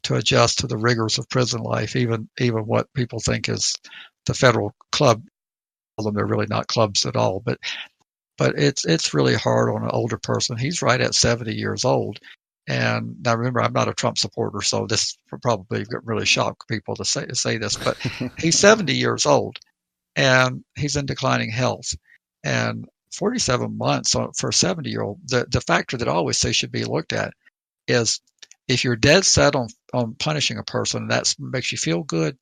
to adjust to the rigors of prison life, even what people think is the federal club, although they're really not clubs at all. But it's really hard on an older person. He's right at 70 years old. And now remember, I'm not a Trump supporter, so this will probably really shock people to say this, but he's 70 years old and he's in declining health. And 47 months for a 70-year-old, the factor that I always say should be looked at is if you're dead set on punishing a person, and that makes you feel good,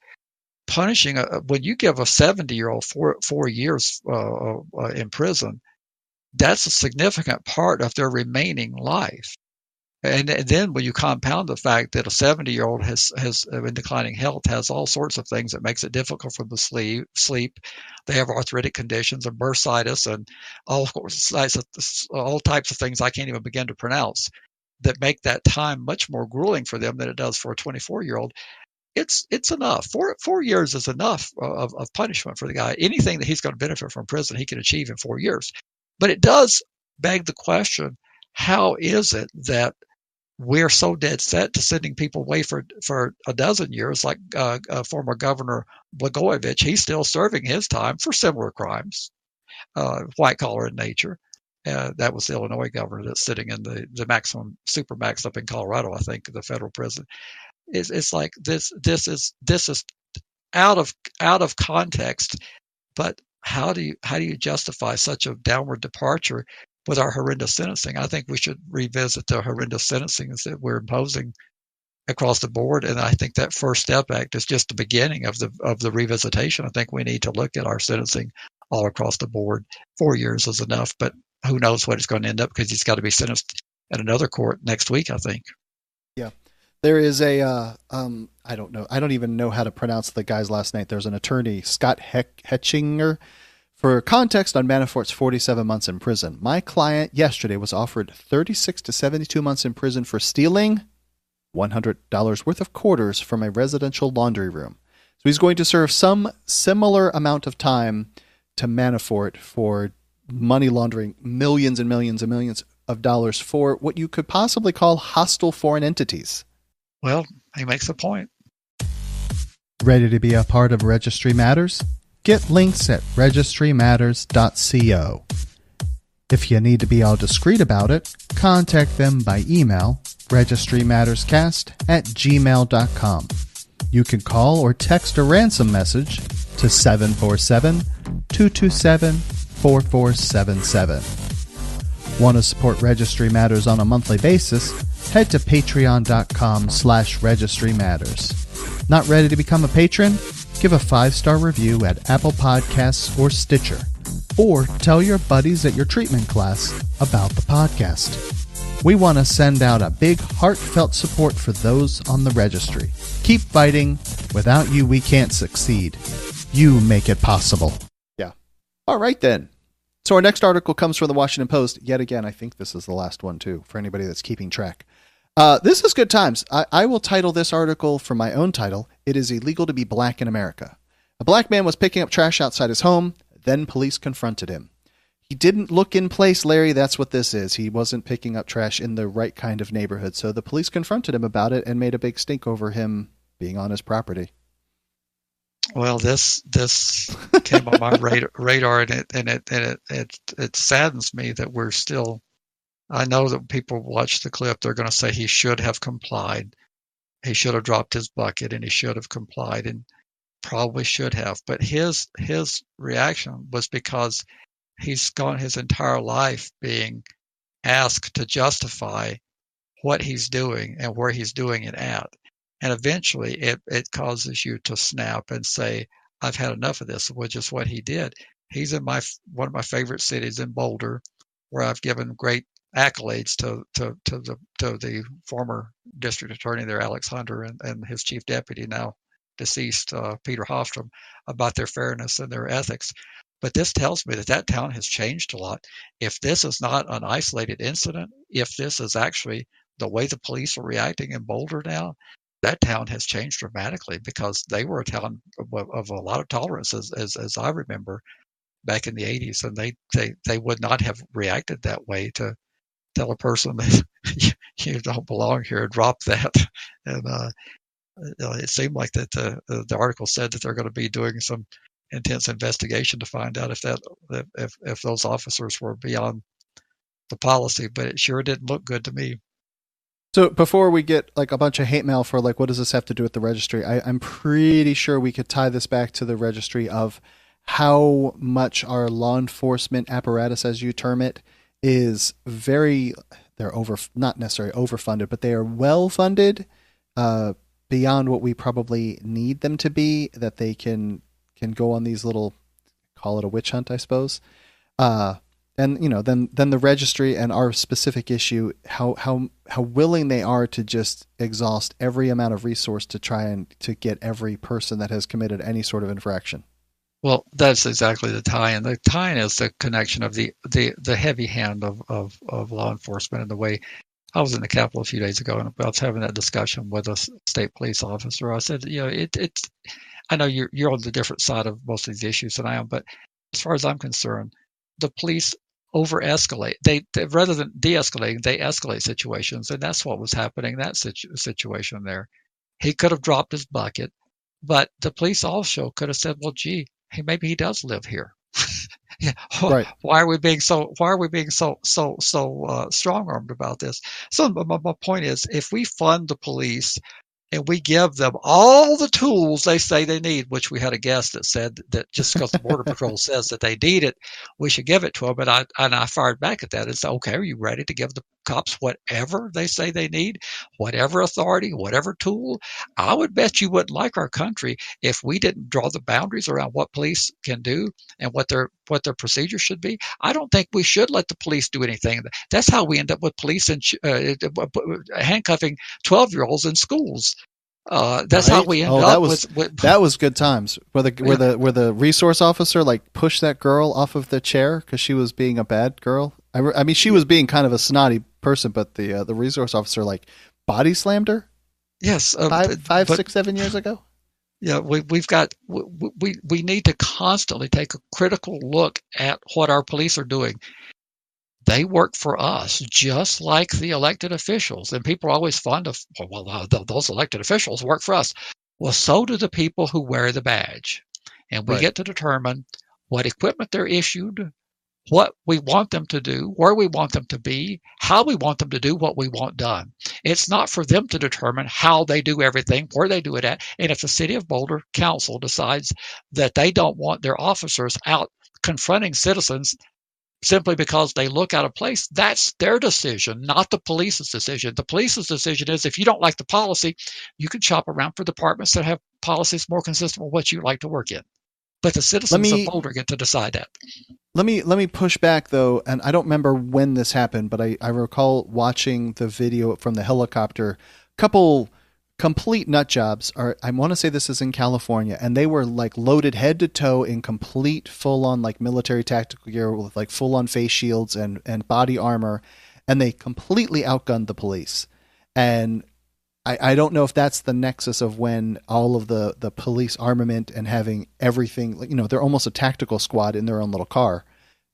punishing when you give a 70-year-old 4 years in prison, that's a significant part of their remaining life. And then when you compound the fact that a 70-year-old has in declining health has all sorts of things that makes it difficult for them to sleep. They have arthritic conditions and bursitis and all types of things I can't even begin to pronounce that make that time much more grueling for them than it does for a 24-year-old. It's enough. 4 years is enough of punishment for the guy. Anything that he's going to benefit from prison, he can achieve in 4 years. But it does beg the question, how is it that we're so dead set to sending people away for a dozen years, like former Governor Blagojevich? He's still serving his time for similar crimes, white collar in nature. That was the Illinois governor that's sitting in the maximum supermax up in Colorado, I think, the federal prison. It's like this is out of context. But how do you justify such a downward departure with our horrendous sentencing? I think we should revisit the horrendous sentencing that we're imposing across the board. And I think that First Step Act is just the beginning of the revisitation. I think we need to look at our sentencing all across the board. 4 years is enough, but who knows what it's going to end up, because he's got to be sentenced at another court next week, I think. Yeah. There is a, I don't know. I don't even know how to pronounce the guy's last name. There's an attorney, Scott Hetchinger. For context on Manafort's 47 months in prison, my client yesterday was offered 36 to 72 months in prison for stealing $100 worth of quarters from a residential laundry room. So he's going to serve some similar amount of time to Manafort for money laundering millions and millions and millions of dollars for what you could possibly call hostile foreign entities. Well, he makes a point. Ready to be a part of Registry Matters? Get links at registrymatters.co. If you need to be all discreet about it, contact them by email, registrymatterscast@gmail.com. You can call or text a ransom message to 747-227-4477. Want to support Registry Matters on a monthly basis? Head to patreon.com/registrymatters. Not ready to become a patron? Give a 5-star review at Apple Podcasts or Stitcher. Or tell your buddies at your treatment class about the podcast. We want to send out a big heartfelt support for those on the registry. Keep fighting. Without you, we can't succeed. You make it possible. Yeah. All right, then. So our next article comes from the Washington Post. Yet again, I think this is the last one, too, for anybody that's keeping track. This is good times. I will title this article for my own title. It is illegal to be black in America. A black man was picking up trash outside his home. Then police confronted him. He didn't look in place, Larry. That's what this is. He wasn't picking up trash in the right kind of neighborhood. So the police confronted him about it and made a big stink over him being on his property. Well, this came on my radar, and it saddens me that we're still. I know that people watch the clip. They're going to say he should have complied. He should have dropped his bucket, and he should have complied, and probably should have. But his reaction was because he's gone his entire life being asked to justify what he's doing and where he's doing it at. And eventually it causes you to snap and say, I've had enough of this, which is what he did. He's in one of my favorite cities in Boulder, where I've given great accolades to the former district attorney there, Alex Hunter, and his chief deputy, now deceased, Peter Hofstrom, about their fairness and their ethics. But this tells me that town has changed a lot. If this is not an isolated incident, if this is actually the way the police are reacting in Boulder now, that town has changed dramatically, because they were a town of a lot of tolerance, as I remember back in the 80s, and they would not have reacted that way to tell a person that you don't belong here, drop that. And it seemed like that the article said that they're going to be doing some intense investigation to find out if those officers were beyond the policy, but it sure didn't look good to me. So before we get like a bunch of hate mail for like, what does this have to do with the registry? I'm pretty sure we could tie this back to the registry of how much our law enforcement apparatus, as you term it, is they're not necessarily overfunded, but they are well funded, beyond what we probably need them to be, that they can go on these little, call it a witch hunt, I suppose. And then the registry and our specific issue, how willing they are to just exhaust every amount of resource to try and to get every person that has committed any sort of infraction. Well, that's exactly the tie-in. The tie-in is the connection of the heavy hand of law enforcement, and the way. I was in the Capitol a few days ago, and I was having that discussion with a state police officer. I said, it's. I know you're on the different side of most of these issues than I am, but as far as I'm concerned, the police over-escalate. They rather than de-escalating, they escalate situations, and that's what was happening in that situation there. He could have dropped his bucket, but the police also could have said, "Well, gee, hey, maybe he does live here." Yeah. Right. Why are we being so strong-armed about this? So my point is, if we fund the police and we give them all the tools they say they need, which we had a guest that said that just because the Border Patrol says that they need it, we should give it to them. And I fired back at that and said, okay, are you ready to give the cops whatever they say they need, whatever authority, whatever tool? I would bet you wouldn't like our country if we didn't draw the boundaries around what police can do and what their procedures should be. I don't think we should let the police do anything. That's how we end up with police handcuffing 12-year-olds in schools. That's right? How we ended up with. That was good times. Where the resource officer like pushed that girl off of the chair because she was being a bad girl. I mean, she was being kind of a snotty person, but the resource officer like body slammed her. Yes, 6, 7 years ago. Yeah, we need to constantly take a critical look at what our police are doing. They work for us, just like the elected officials. And people are always fond of, those elected officials work for us. Well, so do the people who wear the badge. And we get to determine what equipment they're issued, what we want them to do, where we want them to be, how we want them to do what we want done. It's not for them to determine how they do everything, where they do it at. And if the City of Boulder Council decides that they don't want their officers out confronting citizens simply because they look out of place, that's their decision, not the police's decision. The police's decision is, if you don't like the policy, you can shop around for departments that have policies more consistent with what you like to work in. But the citizens of Boulder get to decide that. Let me push back, though, and I don't remember when this happened, but I recall watching the video from the helicopter. Couple complete nut jobs. I want to say this is in California, and they were like loaded head to toe in complete full-on like military tactical gear with like full-on face shields and body armor, and they completely outgunned the police. And I don't know if that's the nexus of when all of the police armament and having everything, you know, they're almost a tactical squad in their own little car.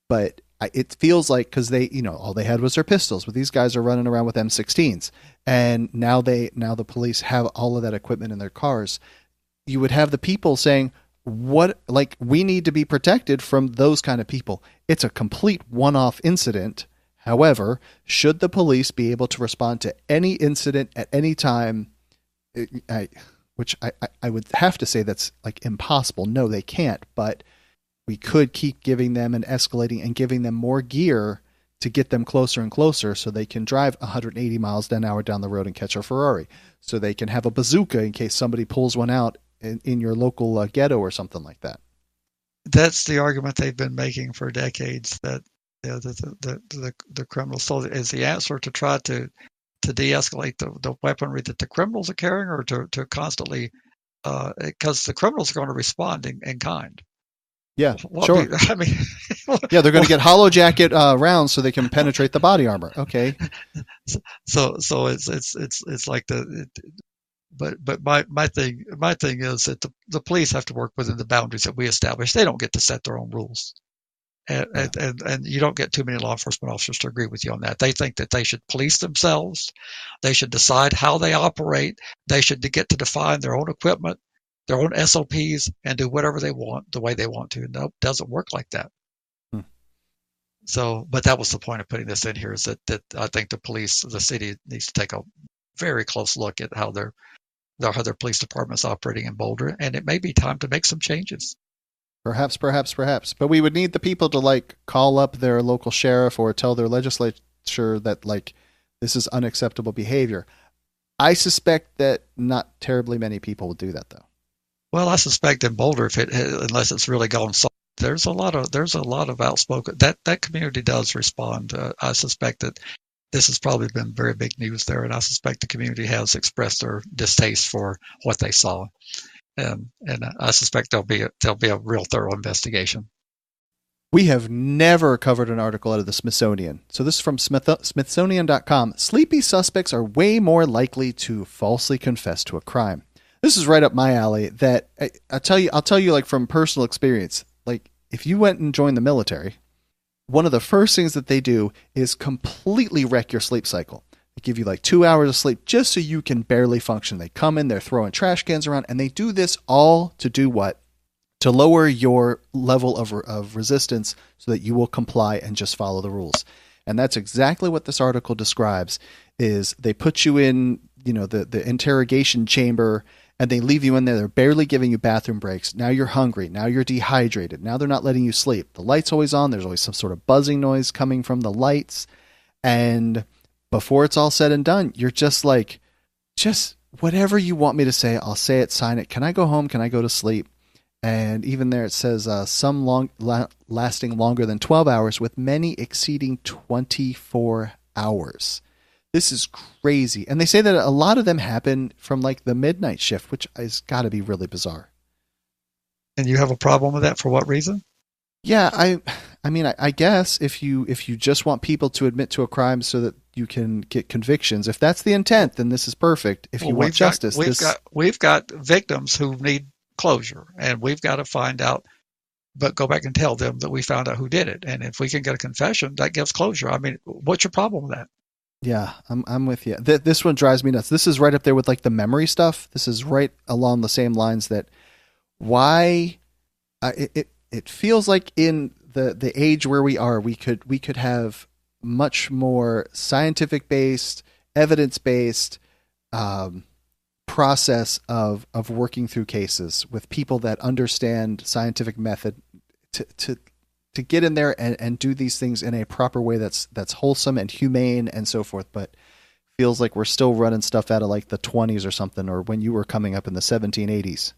But it feels like, because they, you know, all they had was their pistols, but these guys are running around with M16s. And now the police have all of that equipment in their cars. You would have the people saying, what, like, we need to be protected from those kind of people. It's a complete one-off incident. However, should the police be able to respond to any incident at any time, which I would have to say that's like impossible. No, they can't. But we could keep giving them and escalating and giving them more gear to get them closer and closer, so they can drive 180 miles an hour down the road and catch a Ferrari. So they can have a bazooka in case somebody pulls one out in your local ghetto or something like that. That's the argument they've been making for decades, that the criminals. So is the answer to try to de-escalate the weaponry that the criminals are carrying, or to constantly, because the criminals are going to respond in kind. Yeah, sure. I mean, yeah, they're going to get hollow jacket rounds so they can penetrate the body armor. Okay. So it's like but my thing is that the police have to work within the boundaries that we establish. They don't get to set their own rules. And you don't get too many law enforcement officers to agree with you on that. They think that they should police themselves. They should decide how they operate. They should get to define their own equipment, their own SOPs, and do whatever they want the way they want to. No, it doesn't work like that. So, but that was the point of putting this in here, is that I think the city needs to take a very close look at how their police department's operating in Boulder, and it may be time to make some changes. Perhaps. But we would need the people to like call up their local sheriff or tell their legislature that like this is unacceptable behavior. I suspect that not terribly many people will do that, though. Well, I suspect in Boulder, unless it's really gone soft, there's a lot of outspoken, that community does respond. I suspect that this has probably been very big news there, and I suspect the community has expressed their distaste for what they saw. And I suspect there'll be a real thorough investigation. We have never covered an article out of the Smithsonian. So this is from Smithsonian.com. Sleepy suspects are way more likely to falsely confess to a crime. This is right up my alley. That I'll tell you like from personal experience. Like if you went and joined the military, one of the first things that they do is completely wreck your sleep cycle. They give you like 2 hours of sleep just so you can barely function. They come in, they're throwing trash cans around, and they do this all to do what? To lower your level of resistance so that you will comply and just follow the rules. And that's exactly what this article describes. Is they put you in, the interrogation chamber, and they leave you in there. They're barely giving you bathroom breaks. Now you're hungry. Now you're dehydrated. Now they're not letting you sleep. The light's always on. There's always some sort of buzzing noise coming from the lights. And before it's all said and done, you're just like, just whatever you want me to say, I'll say it, sign it. Can I go home? Can I go to sleep? And even there it says some lasting longer than 12 hours, with many exceeding 24 hours. This is crazy. And they say that a lot of them happen from like the midnight shift, which has got to be really bizarre. And you have a problem with that for what reason? Yeah, I mean, I guess if you just want people to admit to a crime so that you can get convictions, if that's the intent, then this is perfect. If you want justice, we've got victims who need closure, and we've got to find out, but go back and tell them that we found out who did it. And if we can get a confession, that gives closure. I mean, what's your problem with that? Yeah, I'm with you. This one drives me nuts. This is right up there with like the memory stuff. This is right along the same lines that why it feels like in the age where we are, we could have much more scientific based, evidence based process of working through cases with people that understand scientific method to get in there and do these things in a proper way that's wholesome and humane and so forth. But feels like we're still running stuff out of like the 20s or something, or when you were coming up in the 1780s.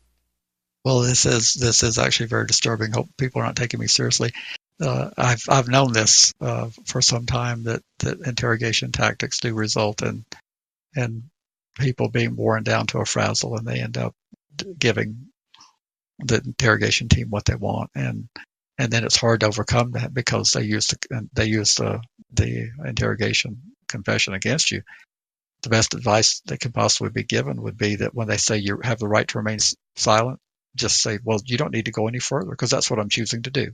Well, this is actually very disturbing. Hope people are not taking me seriously. I've known this for some time, that interrogation tactics do result in people being worn down to a frazzle, and they end up giving the interrogation team what they want, and then it's hard to overcome that because they use the interrogation confession against you. The best advice that can possibly be given would be that when they say you have the right to remain silent, just say, well, you don't need to go any further because that's what I'm choosing to do.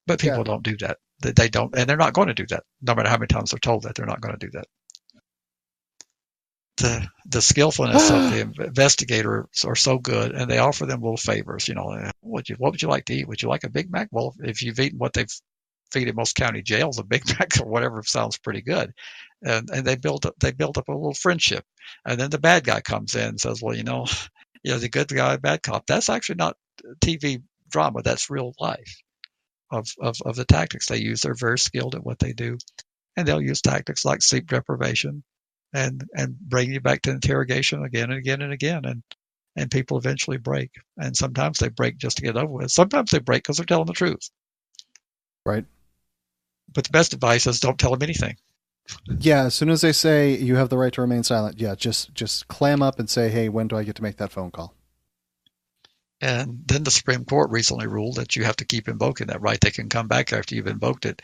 But people don't do that. They don't, and they're not going to do that. No matter how many times they're told that, they're not going to do that. The skillfulness of the investigators are so good, and they offer them little favors. What would you like to eat? Would you like a Big Mac? Well, if you've eaten what they've feed in most county jails, a Big Mac or whatever sounds pretty good, and they build up a little friendship, and then the bad guy comes in and says, well, the good guy, bad cop. That's actually not TV drama. That's real life of the tactics they use. They're very skilled at what they do, and they'll use tactics like sleep deprivation and bring you back to interrogation again and again and again, and people eventually break. And sometimes they break just to get over with. Sometimes they break because they're telling the truth. Right. But the best advice is don't tell them anything. Yeah, as soon as they say you have the right to remain silent, just clam up and say, hey, when do I get to make that phone call? And then the Supreme Court recently ruled that you have to keep invoking that right. They can come back after you've invoked it,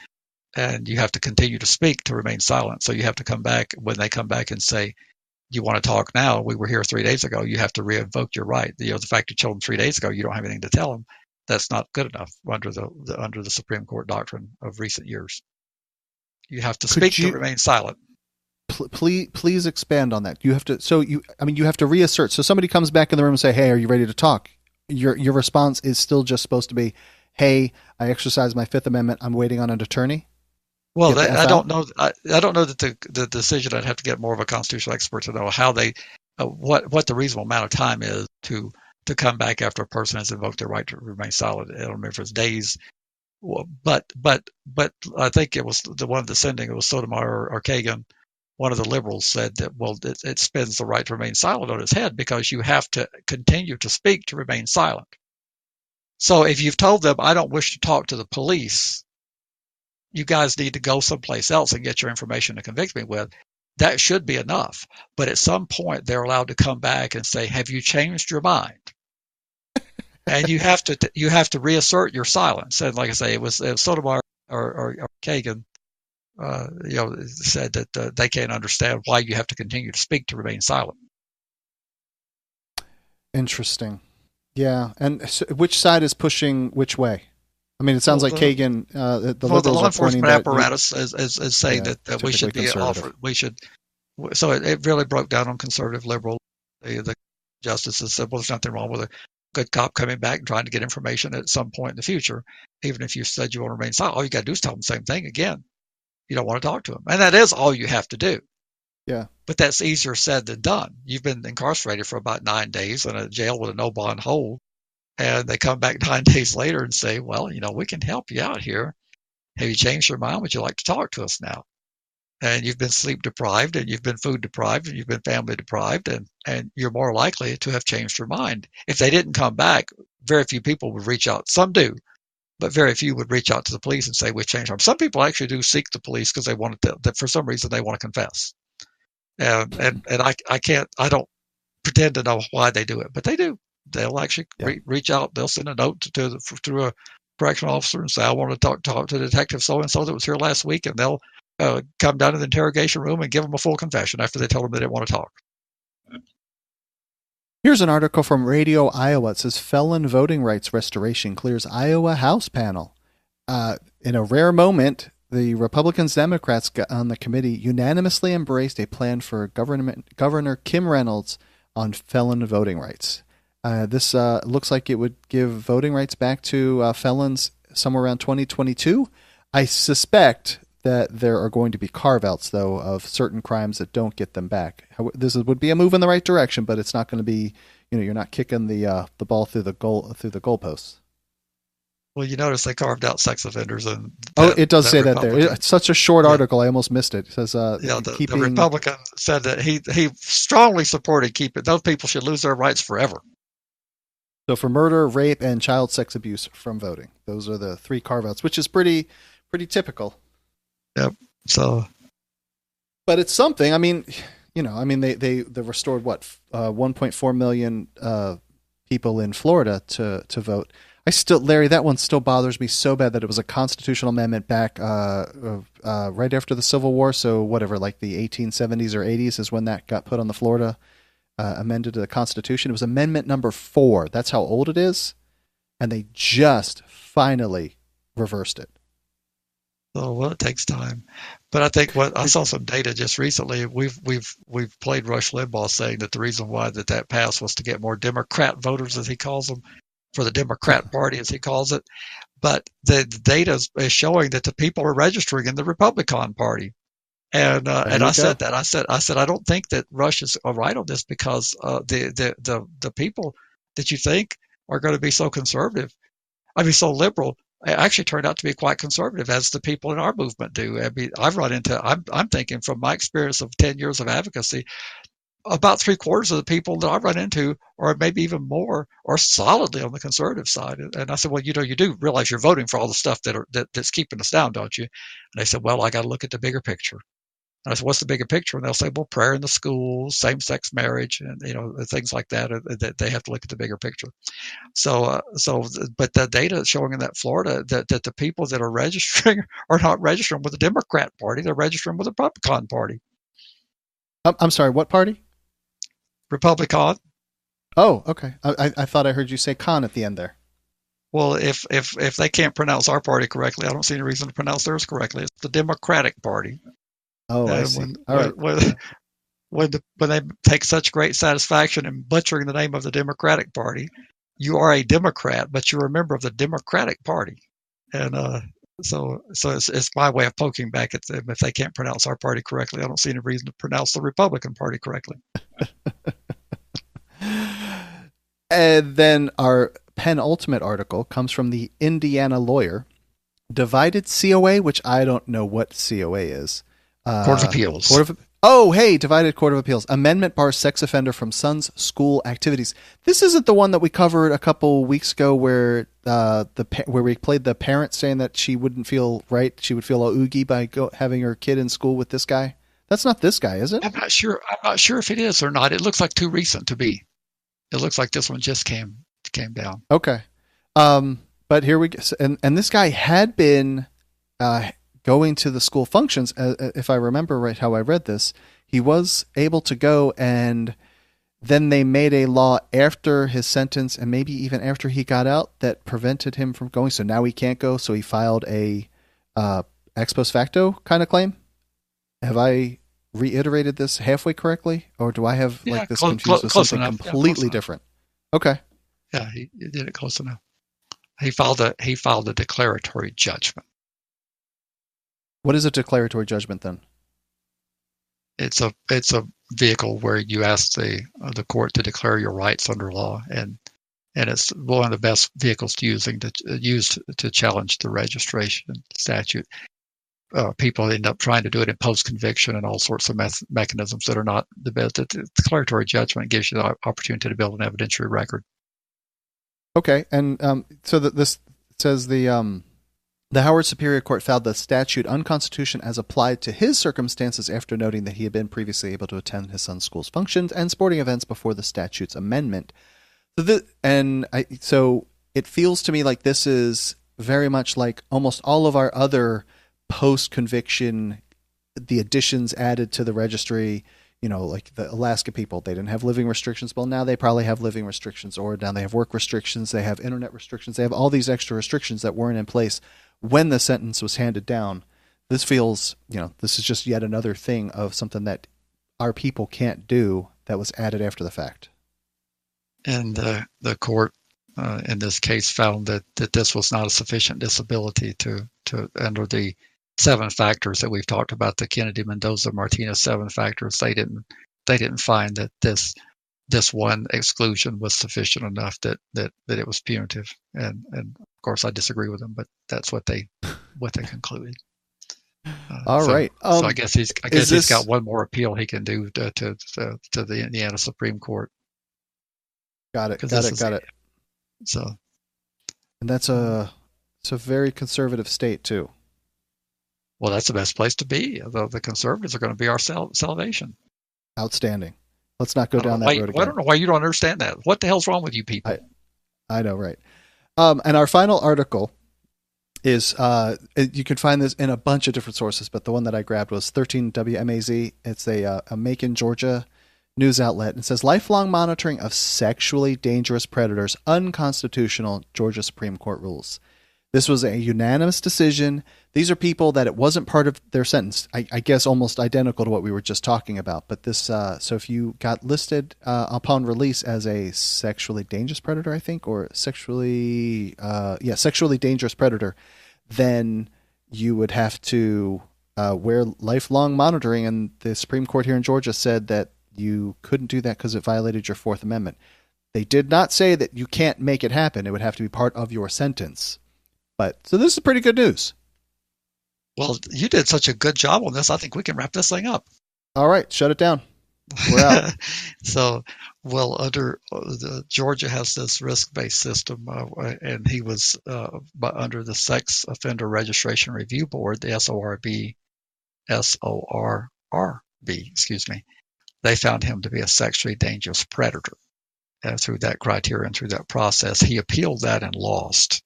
and you have to continue to speak to remain silent. So you have to come back when they come back and say, you want to talk now? We were here 3 days ago. You have to re-invoke your right. The fact you told them 3 days ago you don't have anything to tell them, that's not good enough under the Supreme Court doctrine of recent years. You have to speak to remain silent. Please expand on that. You have to. So you have to reassert. So somebody comes back in the room and say, "Hey, are you ready to talk?" Your response is still just supposed to be, "Hey, I exercised my Fifth Amendment. I'm waiting on an attorney." Well, I don't know. I don't know that the decision. I'd have to get more of a constitutional expert to know how they, what the reasonable amount of time is to come back after a person has invoked their right to remain silent. I don't remember if it's days. But I think it was the one descending. It was Sotomayor or Kagan. One of the liberals said that, well, it spins the right to remain silent on its head because you have to continue to speak to remain silent. So if you've told them, I don't wish to talk to the police, you guys need to go someplace else and get your information to convict me with, that should be enough. But at some point, they're allowed to come back and say, have you changed your mind? And you have to reassert your silence. And like I say, it was Sotomayor or Kagan, said that they can't understand why you have to continue to speak to remain silent. Interesting. Yeah. And so which side is pushing which way? I mean, it sounds like Kagan, the liberals law are enforcement pointing apparatus is saying that we should be offered. We should. So it really broke down on conservative liberal. The justices said, well, there's nothing wrong with a good cop coming back and trying to get information at some point in the future, even if you said you want to remain silent. All you got to do is tell them the same thing again. You don't want to talk to them, and that is all you have to do. Yeah. But that's easier said than done. You've been incarcerated for about 9 days in a jail with a no bond hold, and they come back 9 days later and say, well, we can help you out here. Have you changed your mind? Would you like to talk to us now? And you've been sleep deprived, and you've been food deprived, and you've been family deprived, and you're more likely to have changed your mind. If they didn't come back, very few people would reach out. Some do, but very few would reach out to the police and say, we've changed our mind. Some people actually do seek the police because they want to, for some reason, they want to confess. And I don't pretend to know why they do it, but they do. They'll actually reach out. They'll send a note to a correctional officer and say, I want to talk to Detective so-and-so that was here last week, and they'll come down to the interrogation room and give them a full confession after they tell them they didn't want to talk. Here's an article from Radio Iowa. It says, felon voting rights restoration clears Iowa House panel. In a rare moment, the Republicans, Democrats on the committee unanimously embraced a plan for Governor Kim Reynolds on felon voting rights. This looks like it would give voting rights back to felons somewhere around 2022. I suspect that there are going to be carve-outs, though, of certain crimes that don't get them back. This would be a move in the right direction, but it's not going to be, you're not kicking the ball through the goalposts. Well, you notice they carved out sex offenders, and it does say that there. It's such a short article, I almost missed it. It says, the Republican said that he strongly supported keeping those people should lose their rights forever. So for murder, rape, and child sex abuse from voting, those are the 3 carve-outs, which is pretty typical. Yep. So, but it's something. I mean, they restored 1.4 million people in Florida to vote. Larry, that one still bothers me so bad that it was a constitutional amendment back right after the Civil War. So whatever, like the 1870s or 80s is when that got put on the Florida amended to the Constitution. It was Amendment number 4. That's how old it is, and they just finally reversed it. So well, it takes time, but I think I saw some data just recently. We've played Rush Limbaugh saying that the reason why that passed was to get more Democrat voters, as he calls them, for the Democrat Party, as he calls it. But the data is showing that the people are registering in the Republican Party. And I said that I said I don't think that Rush is right on this, because the people that you think are going to be so conservative, so liberal, actually turned out to be quite conservative, as the people in our movement do. I mean, I'm thinking from my experience of 10 years of advocacy, about 3/4 of the people that I run into, or maybe even more, are solidly on the conservative side. And I said, well, you do realize you're voting for all the stuff that's keeping us down, don't you? And they said, well, I got to look at the bigger picture. And I said, what's the bigger picture? And they'll say, well, prayer in the schools, same-sex marriage, and things like that. That they have to look at the bigger picture. But the data is showing in that Florida that the people that are registering are not registering with the Democrat Party; they're registering with the Republican Party. I'm sorry, what party? Republican. Oh, okay. I thought I heard you say con at the end there. Well, if they can't pronounce our party correctly, I don't see any reason to pronounce theirs correctly. It's the Democratic Party. Oh, I see. All right. When they take such great satisfaction in butchering the name of the Democratic Party, you are a Democrat, but you're a member of the Democratic Party. And so it's my way of poking back at them. If they can't pronounce our party correctly, I don't see any reason to pronounce the Republican Party correctly. And then our penultimate article comes from the Indiana Lawyer. Divided COA, which I don't know what COA is. Court of Appeals. Divided Court of Appeals. Amendment bars sex offender from son's school activities. This isn't the one that we covered a couple weeks ago where where we played the parent saying that she wouldn't feel right. She would feel a oogie by having her kid in school with this guy. That's not this guy, is it? I'm not sure if it is or not. It looks like too recent to be. It looks like this one just came down. Okay. But here we go. And this guy had been going to the school functions, if I remember right how I read this. He was able to go, and then they made a law after his sentence and maybe even after he got out that prevented him from going. So now he can't go, so he filed a ex post facto kind of claim. Have I reiterated this halfway correctly, or do I have this confused with something completely different? Okay. Yeah, he did it close enough. He filed a declaratory judgment. What is a declaratory judgment then? It's a vehicle where you ask the court to declare your rights under law, and it's one of the best vehicles to use to challenge the registration statute. People end up trying to do it in post-conviction and all sorts of mechanisms that are not the best. The declaratory judgment gives you the opportunity to build an evidentiary record. Okay, and so this says the Howard Superior Court found the statute unconstitutional as applied to his circumstances after noting that he had been previously able to attend his son's school's functions and sporting events before the statute's amendment. So it feels to me like this is very much like almost all of our other post-conviction, the additions added to the registry, like the Alaska people, they didn't have living restrictions. Well, now they probably have living restrictions, or now they have work restrictions, they have internet restrictions, they have all these extra restrictions that weren't in place when the sentence was handed down. This feels, this is just yet another thing of something that our people can't do that was added after the fact. And the court in this case found that this was not a sufficient disability to under the 7 factors that we've talked about, the Kennedy, Mendoza, Martinez 7 factors. They didn't find that this one exclusion was sufficient enough that it was punitive. And of course I disagree with them, but that's what they concluded. All right. So I guess he's got one more appeal he can do to the Indiana Supreme Court. Got it. So, and it's a very conservative state too. Well, that's the best place to be. The conservatives are going to be our salvation. Outstanding. Let's not go down that road again. I don't know why you don't understand that. What the hell's wrong with you people? I know, right? And our final article is you can find this in a bunch of different sources, but the one that I grabbed was 13 WMAZ. It's a Macon, Georgia news outlet. It says lifelong monitoring of sexually dangerous predators unconstitutional. Georgia Supreme Court rules. This was a unanimous decision. These are people that it wasn't part of their sentence. I guess almost identical to what we were just talking about. But this, so if you got listed upon release as a sexually dangerous predator, I think, or sexually dangerous predator, then you would have to wear lifelong monitoring. And the Supreme Court here in Georgia said that you couldn't do that because it violated your Fourth Amendment. They did not say that you can't make it happen. It would have to be part of your sentence. But so this is pretty good news. Well, you did such a good job on this. I think we can wrap this thing up. All right, shut it down. We're out. So, well, under Georgia has this risk-based system, and he was under the Sex Offender Registration Review Board, the SORB, excuse me. They found him to be a sexually dangerous predator. Through that criteria and through that process, he appealed that and lost.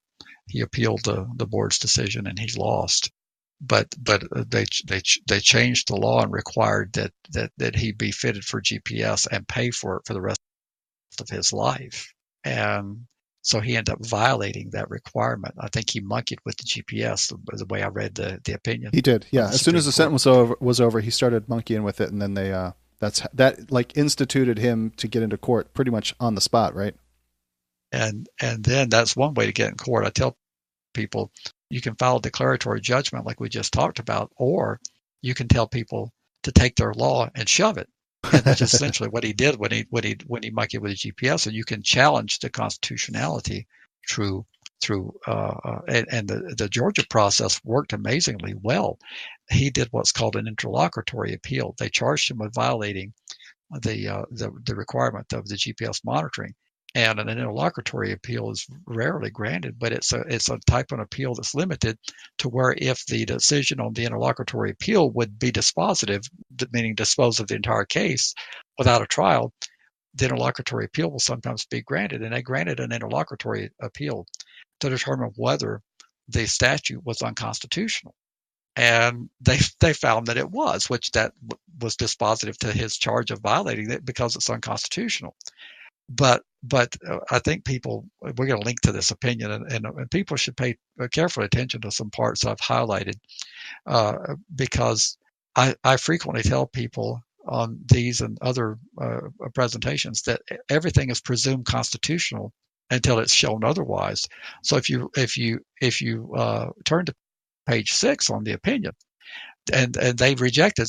He appealed the board's decision and he lost. But they changed the law and required that he be fitted for GPS and pay for it for the rest of his life. And so he ended up violating that requirement. I think he monkeyed with the GPS, the way I read the opinion. He did, yeah. As soon as the sentence was over, he started monkeying with it, and then they that instituted him to get into court pretty much on the spot, right? And then that's one way to get in court. I tell people you can file a declaratory judgment like we just talked about, or you can tell people to take their law and shove it. And that's essentially what he did when he monkeyed with the GPS. And you can challenge the constitutionality through the Georgia process worked amazingly well. He did what's called an interlocutory appeal. They charged him with violating the requirement of the GPS monitoring. And an interlocutory appeal is rarely granted, but it's a type of appeal that's limited to where if the decision on the interlocutory appeal would be dispositive, meaning dispose of the entire case without a trial, the interlocutory appeal will sometimes be granted. And they granted an interlocutory appeal to determine whether the statute was unconstitutional. And they found that it was, which that was dispositive to his charge of violating it because it's unconstitutional. But I think we're going to link to this opinion, and people should pay careful attention to some parts I've highlighted, because I frequently tell people on these and other presentations that everything is presumed constitutional until it's shown otherwise. So if you turn to page 6 on the opinion, and they rejected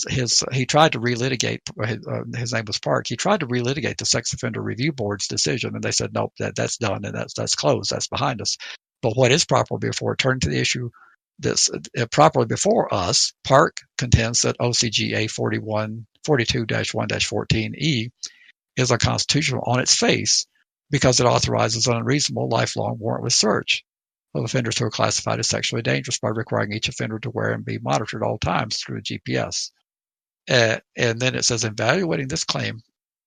he tried to relitigate, his name was Park, he tried to relitigate the Sex Offender Review Board's decision, and they said, nope, that's done, and that's closed, that's behind us. But what is proper before, turn to the issue that's properly before us, Park contends that OCGA 42-1-14E is unconstitutional on its face because it authorizes an unreasonable lifelong warrantless search of offenders who are classified as sexually dangerous by requiring each offender to wear and be monitored at all times through a GPS. And then it says, evaluating this claim,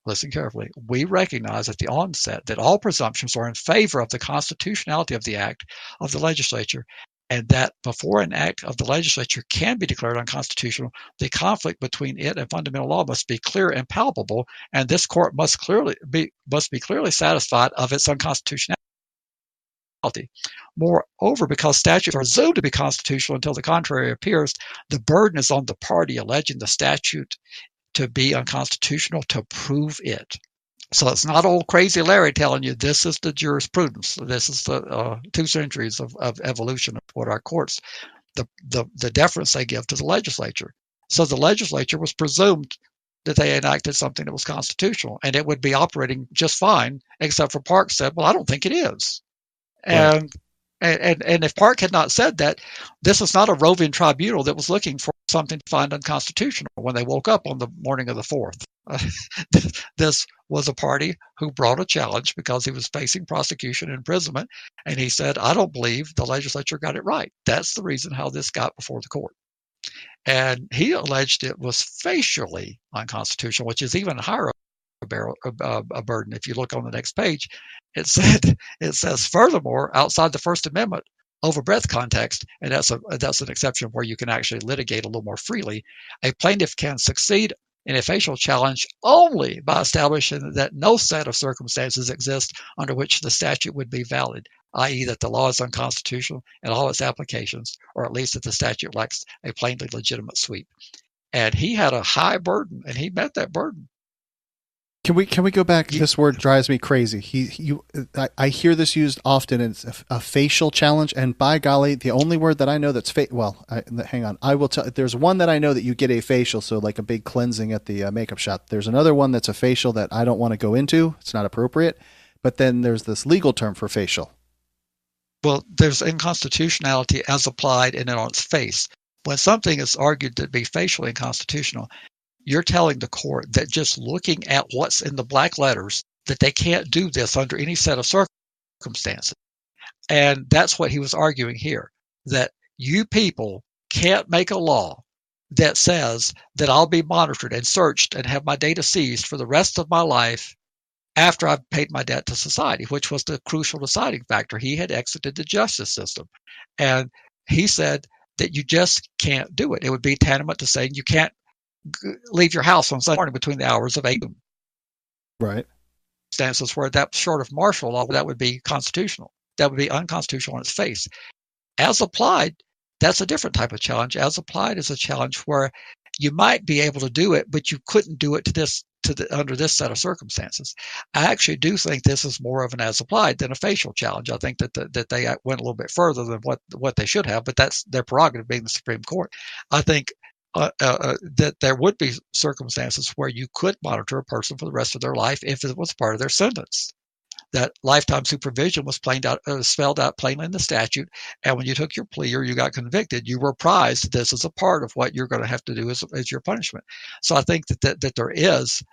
listen carefully, we recognize at the onset that all presumptions are in favor of the constitutionality of the act of the legislature, and that before an act of the legislature can be declared unconstitutional, the conflict between it and fundamental law must be clear and palpable, and this court must be clearly satisfied of its unconstitutionality. Moreover, because statutes are presumed to be constitutional until the contrary appears, the burden is on the party alleging the statute to be unconstitutional to prove it. So it's not old crazy Larry telling you this is the jurisprudence. This is the 2 centuries of evolution of what our courts, the deference they give to the legislature. So the legislature was presumed that they enacted something that was constitutional, and it would be operating just fine, except for Park said, well, I don't think it is. Right. And if Park had not said that, this is not a roving tribunal that was looking for something to find unconstitutional when they woke up on the morning of the 4th. This was a party who brought a challenge because he was facing prosecution and imprisonment, and he said, I don't believe the legislature got it right. That's the reason how this got before the court. And he alleged it was facially unconstitutional, which is even higher a burden. If you look on the next page, it says furthermore, outside the First Amendment overbreadth context, and that's an exception where you can actually litigate a little more freely, a plaintiff can succeed in a facial challenge only by establishing that no set of circumstances exist under which the statute would be valid, i.e. that the law is unconstitutional in all its applications, or at least that the statute lacks a plainly legitimate sweep. And he had a high burden, and he met that burden. Can we go back? This word drives me crazy. I hear this used often. It's a facial challenge, and by golly, the only word that I know that's hang on. I will tell. There's one that I know that you get a facial, so like a big cleansing at the makeup shop. There's another one that's a facial that I don't want to go into. It's not appropriate. But then there's this legal term for facial. Well, there's unconstitutionality as applied and on its face. When something is argued to be facially unconstitutional, you're telling the court that just looking at what's in the black letters, that they can't do this under any set of circumstances. And that's what he was arguing here, that you people can't make a law that says that I'll be monitored and searched and have my data seized for the rest of my life after I've paid my debt to society, which was the crucial deciding factor. He had exited the justice system. And he said that you just can't do it. It would be tantamount to saying you can't leave your house on Sunday morning between the hours of 8. Right. Circumstances where that short of martial law, that would be constitutional. That would be unconstitutional on its face. As applied, that's a different type of challenge. As applied is a challenge where you might be able to do it, but you couldn't do it under this set of circumstances. I actually do think this is more of an as applied than a facial challenge. I think that they went a little bit further than what they should have, but that's their prerogative being the Supreme Court. I think that there would be circumstances where you could monitor a person for the rest of their life if it was part of their sentence. That lifetime supervision was spelled out plainly in the statute, and when you took your plea or you got convicted, you were apprised that this is a part of what you're going to have to do as your punishment. So I think that there is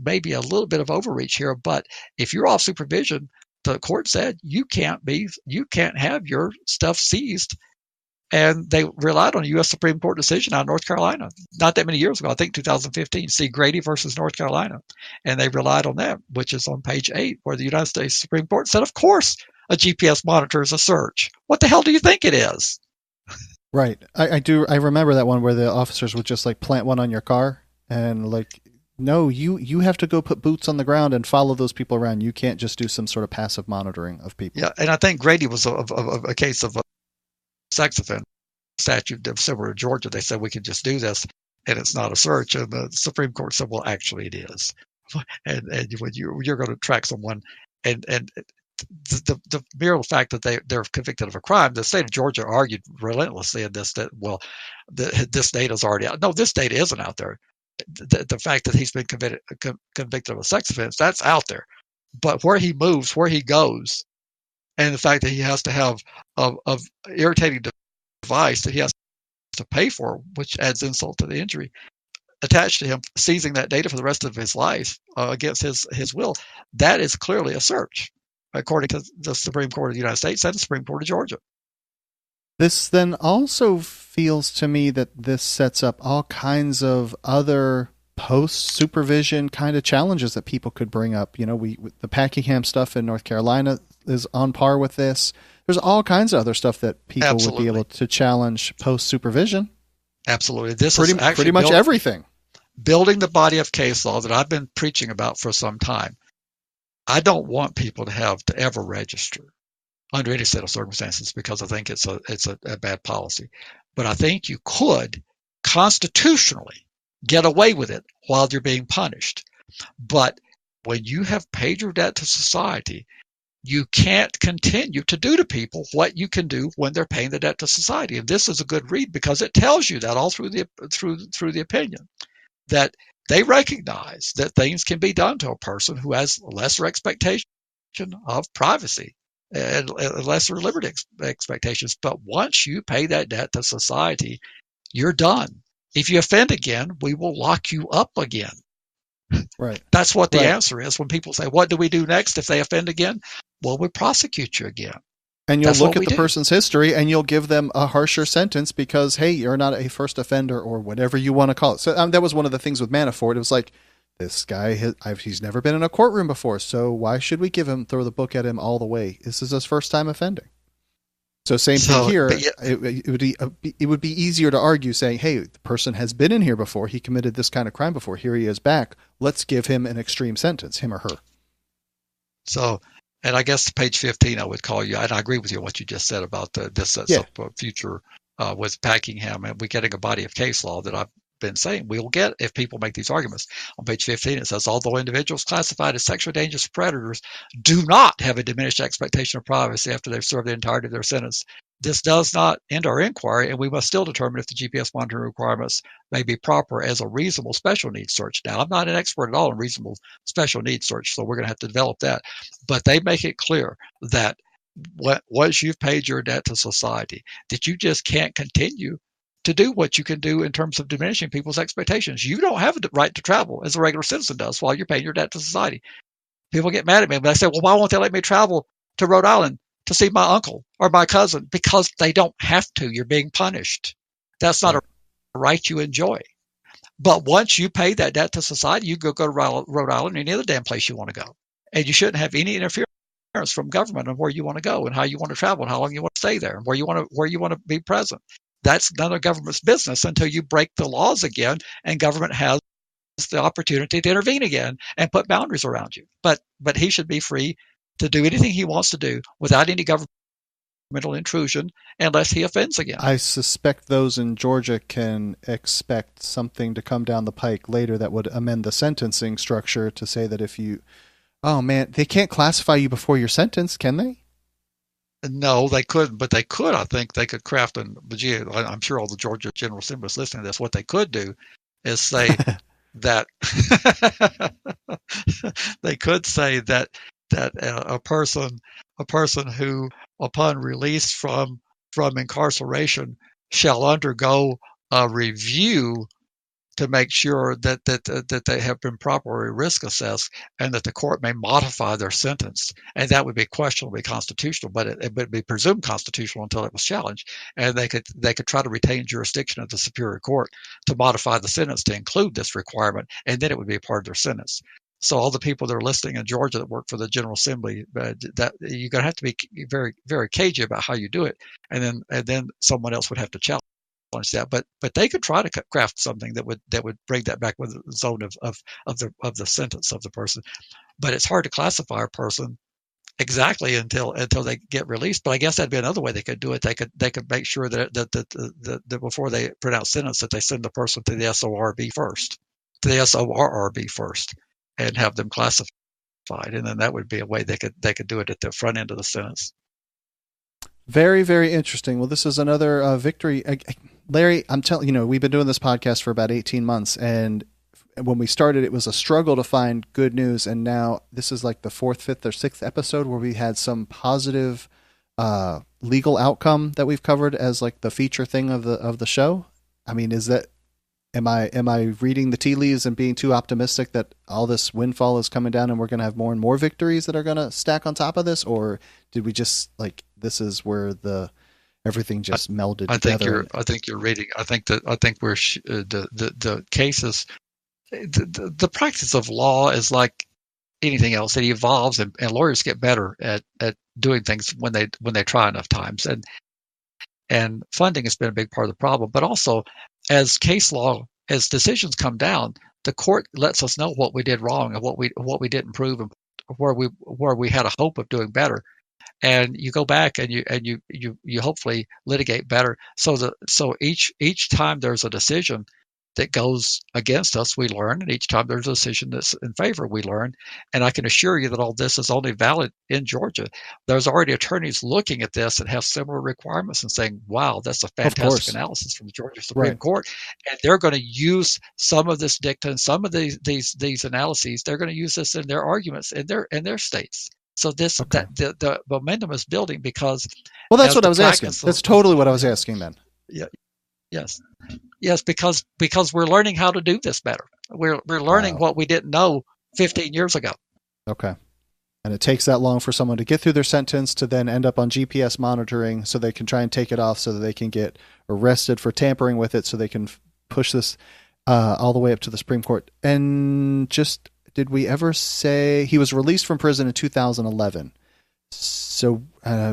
maybe a little bit of overreach here, but if you're off supervision, the court said you can't have your stuff seized. And they relied on a U.S. Supreme Court decision out of North Carolina not that many years ago, I think 2015, see Grady versus North Carolina. And they relied on that, which is on page 8, where the United States Supreme Court said, of course, a GPS monitor is a search. What the hell do you think it is? Right. I do. I remember that one where the officers would just like plant one on your car and like, no, you have to go put boots on the ground and follow those people around. You can't just do some sort of passive monitoring of people. Yeah. And I think Grady was a case of sex offender statute similar to Georgia. They said we could just do this and it's not a search. And the Supreme Court said, well, actually it is. And when you're going to track someone and the mere fact that they're convicted of a crime, the state of Georgia argued relentlessly in this that, well, this data is already out. No, this data isn't out there. The fact that he's been convicted of a sex offense, that's out there. But where he moves, where he goes, and the fact that he has to have a irritating device that he has to pay for, which adds insult to the injury, attached to him seizing that data for the rest of his life against his will, that is clearly a search, according to the Supreme Court of the United States and the Supreme Court of Georgia. This then also feels to me that this sets up all kinds of other post-supervision kind of challenges that people could bring up. You know, the Packingham stuff in North Carolina is on par with this. There's all kinds of other stuff that people would be able to challenge post-supervision. Absolutely. This is pretty much everything. Building the body of case law that I've been preaching about for some time. I don't want people to have to ever register under any set of circumstances because I think it's a bad policy. But I think you could constitutionally get away with it while you're being punished. But when you have paid your debt to society, you can't continue to do to people what you can do when they're paying the debt to society. And this is a good read because it tells you that all through the opinion, that they recognize that things can be done to a person who has lesser expectation of privacy and lesser liberty expectations. But once you pay that debt to society, you're done. If you offend again, we will lock you up again. Right. That's what the Right. answer is when people say, what do we do next if they offend again? Well, we prosecute you again. And you'll That's look what at we the do. person's history and you'll give them a harsher sentence because, hey, you're not a first offender or whatever you want to call it. So that was one of the things with Manafort. It was like, this guy, he's never been in a courtroom before, so why should we throw the book at him all the way? This is his first time offending. So same thing here. Yeah. It would be easier to argue saying, hey, the person has been in here before. He committed this kind of crime before. Here he is back. Let's give him an extreme sentence, him or her. So, and I guess page 15, I would call you, and I agree with you on what you just said about this future with Packingham, and we're getting a body of case law that I've been saying we will get if people make these arguments. On page 15, it says, although individuals classified as sexually dangerous predators do not have a diminished expectation of privacy after they've served the entirety of their sentence, this does not end our inquiry, and we must still determine if the GPS monitoring requirements may be proper as a reasonable special needs search. Now, I'm not an expert at all in reasonable special needs search, so we're going to have to develop that. But they make it clear that once you've paid your debt to society, that you just can't continue to do what you can do in terms of diminishing people's expectations. You don't have a right to travel as a regular citizen does while you're paying your debt to society. People get mad at me when I say, well, why won't they let me travel to Rhode Island to see my uncle or my cousin? Because they don't have to. You're being punished. That's not a right you enjoy. But once you pay that debt to society, you go to Rhode Island or any other damn place you want to go. And you shouldn't have any interference from government on where you want to go and how you want to travel and how long you want to stay there and where you want to be present. That's none of government's business until you break the laws again and government has the opportunity to intervene again and put boundaries around you. But he should be free to do anything he wants to do without any governmental intrusion unless he offends again. I suspect those in Georgia can expect something to come down the pike later that would amend the sentencing structure to say that if you, oh man, they can't classify you before your sentence, can they? No, they couldn't, but they could. I think they could craft, and I'm sure all the Georgia General Assembly is listening to this. What they could do is say that they could say that a person who, upon release from incarceration, shall undergo a review to make sure that they have been properly risk assessed and that the court may modify their sentence. And that would be questionably constitutional, but it would be presumed constitutional until it was challenged. And they could try to retain jurisdiction of the Superior Court to modify the sentence to include this requirement, and then it would be a part of their sentence. So all the people that are listening in Georgia that work for the General Assembly, that you're going to have to be very, very cagey about how you do it, and then someone else would have to challenge that, but they could try to craft something that would bring that back with the zone of the sentence of the person. But it's hard to classify a person exactly until they get released. But I guess that'd be another way they could do it. They could make sure that before they pronounce sentence that they send the person to the SORB first, and have them classified, and then that would be a way they could do it at the front end of the sentence. Very, very interesting. Well, this is another victory. Larry, I'm telling you, we've been doing this podcast for about 18 months, and when we started, it was a struggle to find good news, and now this is like the 4th, 5th, or 6th episode where we had some positive legal outcome that we've covered as like the feature thing of the show. I mean, am I reading the tea leaves and being too optimistic that all this windfall is coming down and we're going to have more and more victories that are going to stack on top of this, or did we just this is where everything just melded together? I think you're reading. I think we're the cases. The practice of law is like anything else. It evolves, and lawyers get better at doing things when they try enough times. And funding has been a big part of the problem. But also, as case law, as decisions come down, the court lets us know what we did wrong and what we didn't prove, and where we had a hope of doing better. And you go back and you hopefully litigate better. So each time there's a decision that goes against us, we learn. And each time there's a decision that's in favor, we learn. And I can assure you that all this is only valid in Georgia. There's already attorneys looking at this that have similar requirements and saying, wow, that's a fantastic analysis from the Georgia Supreme Court. And they're going to use some of this dicta and some of these analyses. They're going to use this in their arguments in their states. So the momentum is building because. Well, that's what I was asking. That's totally what I was asking then. Yeah. Yes, because we're learning how to do this better. We're learning what we didn't know 15 years ago. Okay. And it takes that long for someone to get through their sentence to then end up on GPS monitoring so they can try and take it off so that they can get arrested for tampering with it so they can push this all the way up to the Supreme Court. And just, did we ever say he was released from prison in 2011? So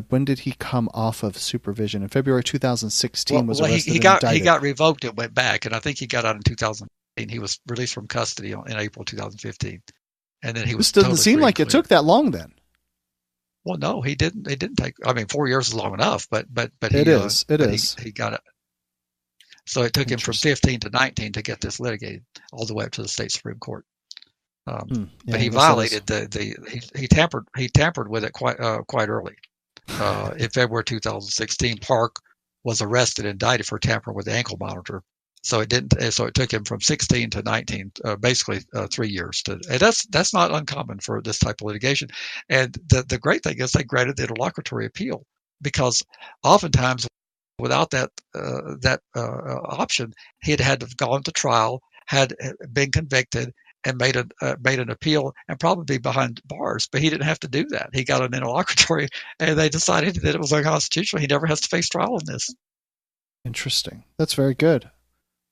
when did he come off of supervision? In February 2016 was arrested he got revoked and went back, and I think he got out in 2015. He was released from custody in April 2015, and then he was. This doesn't seem like it took that long then. Well, no, he didn't. It didn't take. I mean, 4 years is long enough, but it is. He got it. So it took him from 15 to 19 to get this litigated all the way up to the state Supreme Court. But he violated he tampered with it quite early. In February 2016, Park was arrested and indicted for tampering with the ankle monitor. So it took him from 16 to 19, basically 3 years. And that's not uncommon for this type of litigation. And the great thing is they granted the interlocutory appeal because oftentimes without that option, he'd had to have gone to trial, had been convicted, and made an appeal and probably be behind bars, but he didn't have to do that. He got an interlocutory, and they decided that it was unconstitutional. He never has to face trial in this. Interesting. That's very good.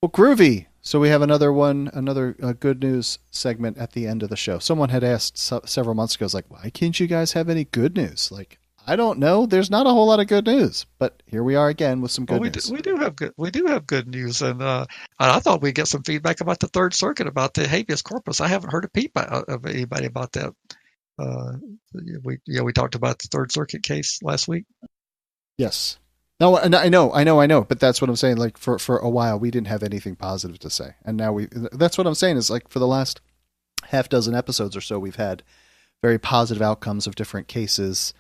Well, groovy. So we have another good news segment at the end of the show. Someone had asked several months ago, like, why can't you guys have any good news? Like, I don't know. There's not a whole lot of good news, but here we are again with some good news. We do have good news, and I thought we'd get some feedback about the Third Circuit about the habeas corpus. I haven't heard a peep of anybody about that. We talked about the Third Circuit case last week. Yes. No, I know. But that's what I'm saying. Like for a while, we didn't have anything positive to say, and now that's what I'm saying is like for the last half dozen episodes or so, we've had very positive outcomes of different cases.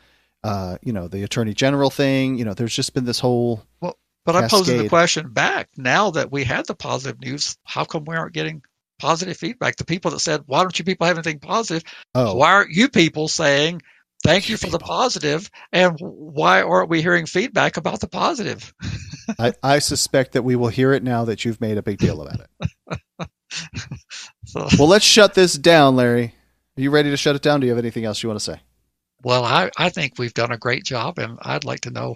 The Attorney General thing, there's just been this whole but I'm posing the question back. Now that we had the positive news, how come we aren't getting positive feedback? The people that said, why don't you people have anything positive? Why aren't you people saying, thank you for the positive, and why aren't we hearing feedback about the positive? I suspect that we will hear it now that you've made a big deal about it. Well, let's shut this down, Larry. Are you ready to shut it down? Do you have anything else you want to say? Well, I think we've done a great job, and I'd like to know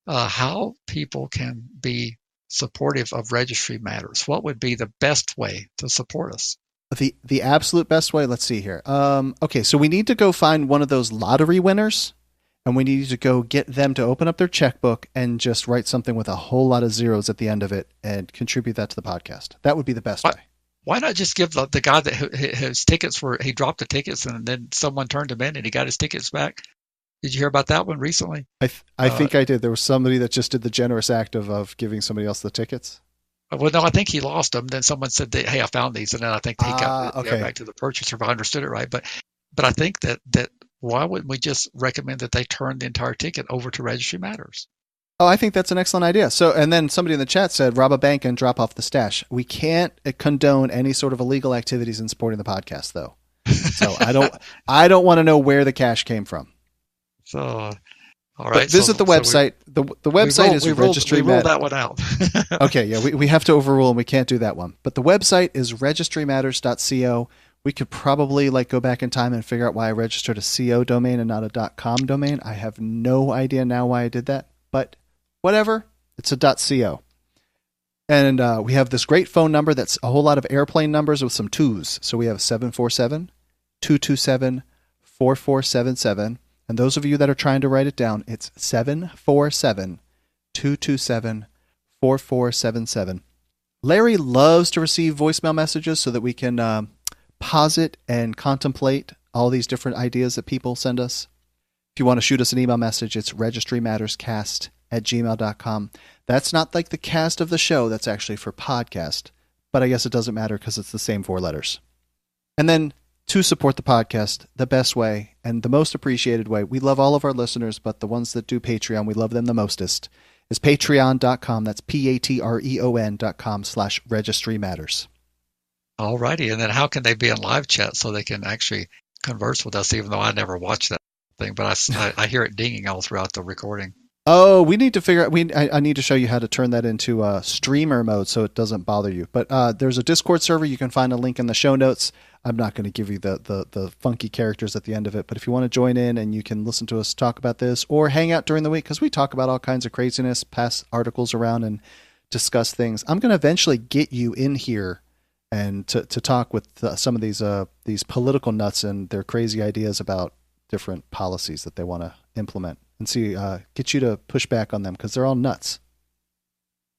how people can be supportive of Registry Matters. What would be the best way to support us? The absolute best way? Let's see here. Okay, so we need to go find one of those lottery winners, and we need to go get them to open up their checkbook and just write something with a whole lot of zeros at the end of it and contribute that to the podcast. That would be the best way. Why not just give the guy that his tickets he dropped the tickets and then someone turned him in and he got his tickets back? Did you hear about that one recently? I think I did. There was somebody that just did the generous act of giving somebody else the tickets. Well, no, I think he lost them. Then someone said, "Hey, I found these," and then I think he got back to the purchaser if I understood it right. But I think that why wouldn't we just recommend that they turn the entire ticket over to Registry Matters? Oh, I think that's an excellent idea. So, and then somebody in the chat said, rob a bank and drop off the stash. We can't condone any sort of illegal activities in supporting the podcast, though. So I don't want to know where the cash came from. So, all right. But visit the website. The website is Registry Matters. We ruled that one out. Okay, yeah, we have to overrule and we can't do that one. But the website is registrymatters.co. We could probably go back in time and figure out why I registered a .co domain and not a .com domain. I have no idea now why I did that, but whatever, it's a .co. And we have this great phone number that's a whole lot of airplane numbers with some twos. So we have 747-227-4477. And those of you that are trying to write it down, it's 747-227-4477. Larry loves to receive voicemail messages so that we can posit and contemplate all these different ideas that people send us. If you want to shoot us an email message, it's registrymatterscast@gmail.com. That's not like the cast of the show. That's actually for podcast. but I guess it doesn't matter because it's the same 4 letters. And then to support the podcast, the best way and the most appreciated way, we love all of our listeners, but the ones that do Patreon, we love them the mostest, is patreon.com. That's patreon.com/registrymatters. All righty. And then how can they be in live chat so they can actually converse with us, even though I never watch that thing, but I hear it dinging all throughout the recording. Oh, we need to figure out. I need to show you how to turn that into streamer mode so it doesn't bother you. But there's a Discord server. You can find a link in the show notes. I'm not going to give you the funky characters at the end of it. But if you want to join in and you can listen to us talk about this or hang out during the week, because we talk about all kinds of craziness, pass articles around and discuss things. I'm going to eventually get you in here and to talk with some of these political nuts and their crazy ideas about different policies that they want to implement. And see, get you to push back on them because they're all nuts.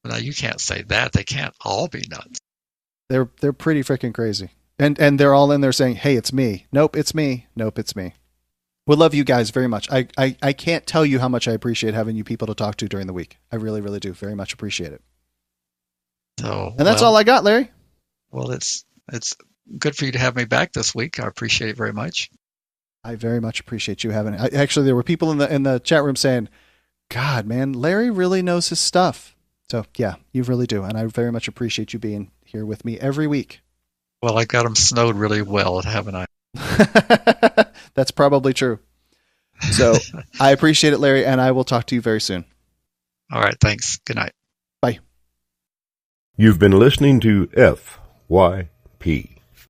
Now you can't say that; they can't all be nuts. They're pretty freaking crazy, and they're all in there saying, "Hey, it's me. Nope, it's me. Nope, it's me." We love you guys very much. I can't tell you how much I appreciate having you people to talk to during the week. I really, really do. Very much appreciate it. So, and that's all I got, Larry. Well, it's good for you to have me back this week. I appreciate it very much. I very much appreciate you having it. Actually, there were people in the chat room saying, God, man, Larry really knows his stuff. So, yeah, you really do. And I very much appreciate you being here with me every week. Well, I got them snowed really well, haven't I? That's probably true. So, I appreciate it, Larry, and I will talk to you very soon. All right, thanks. Good night. Bye. You've been listening to FYP.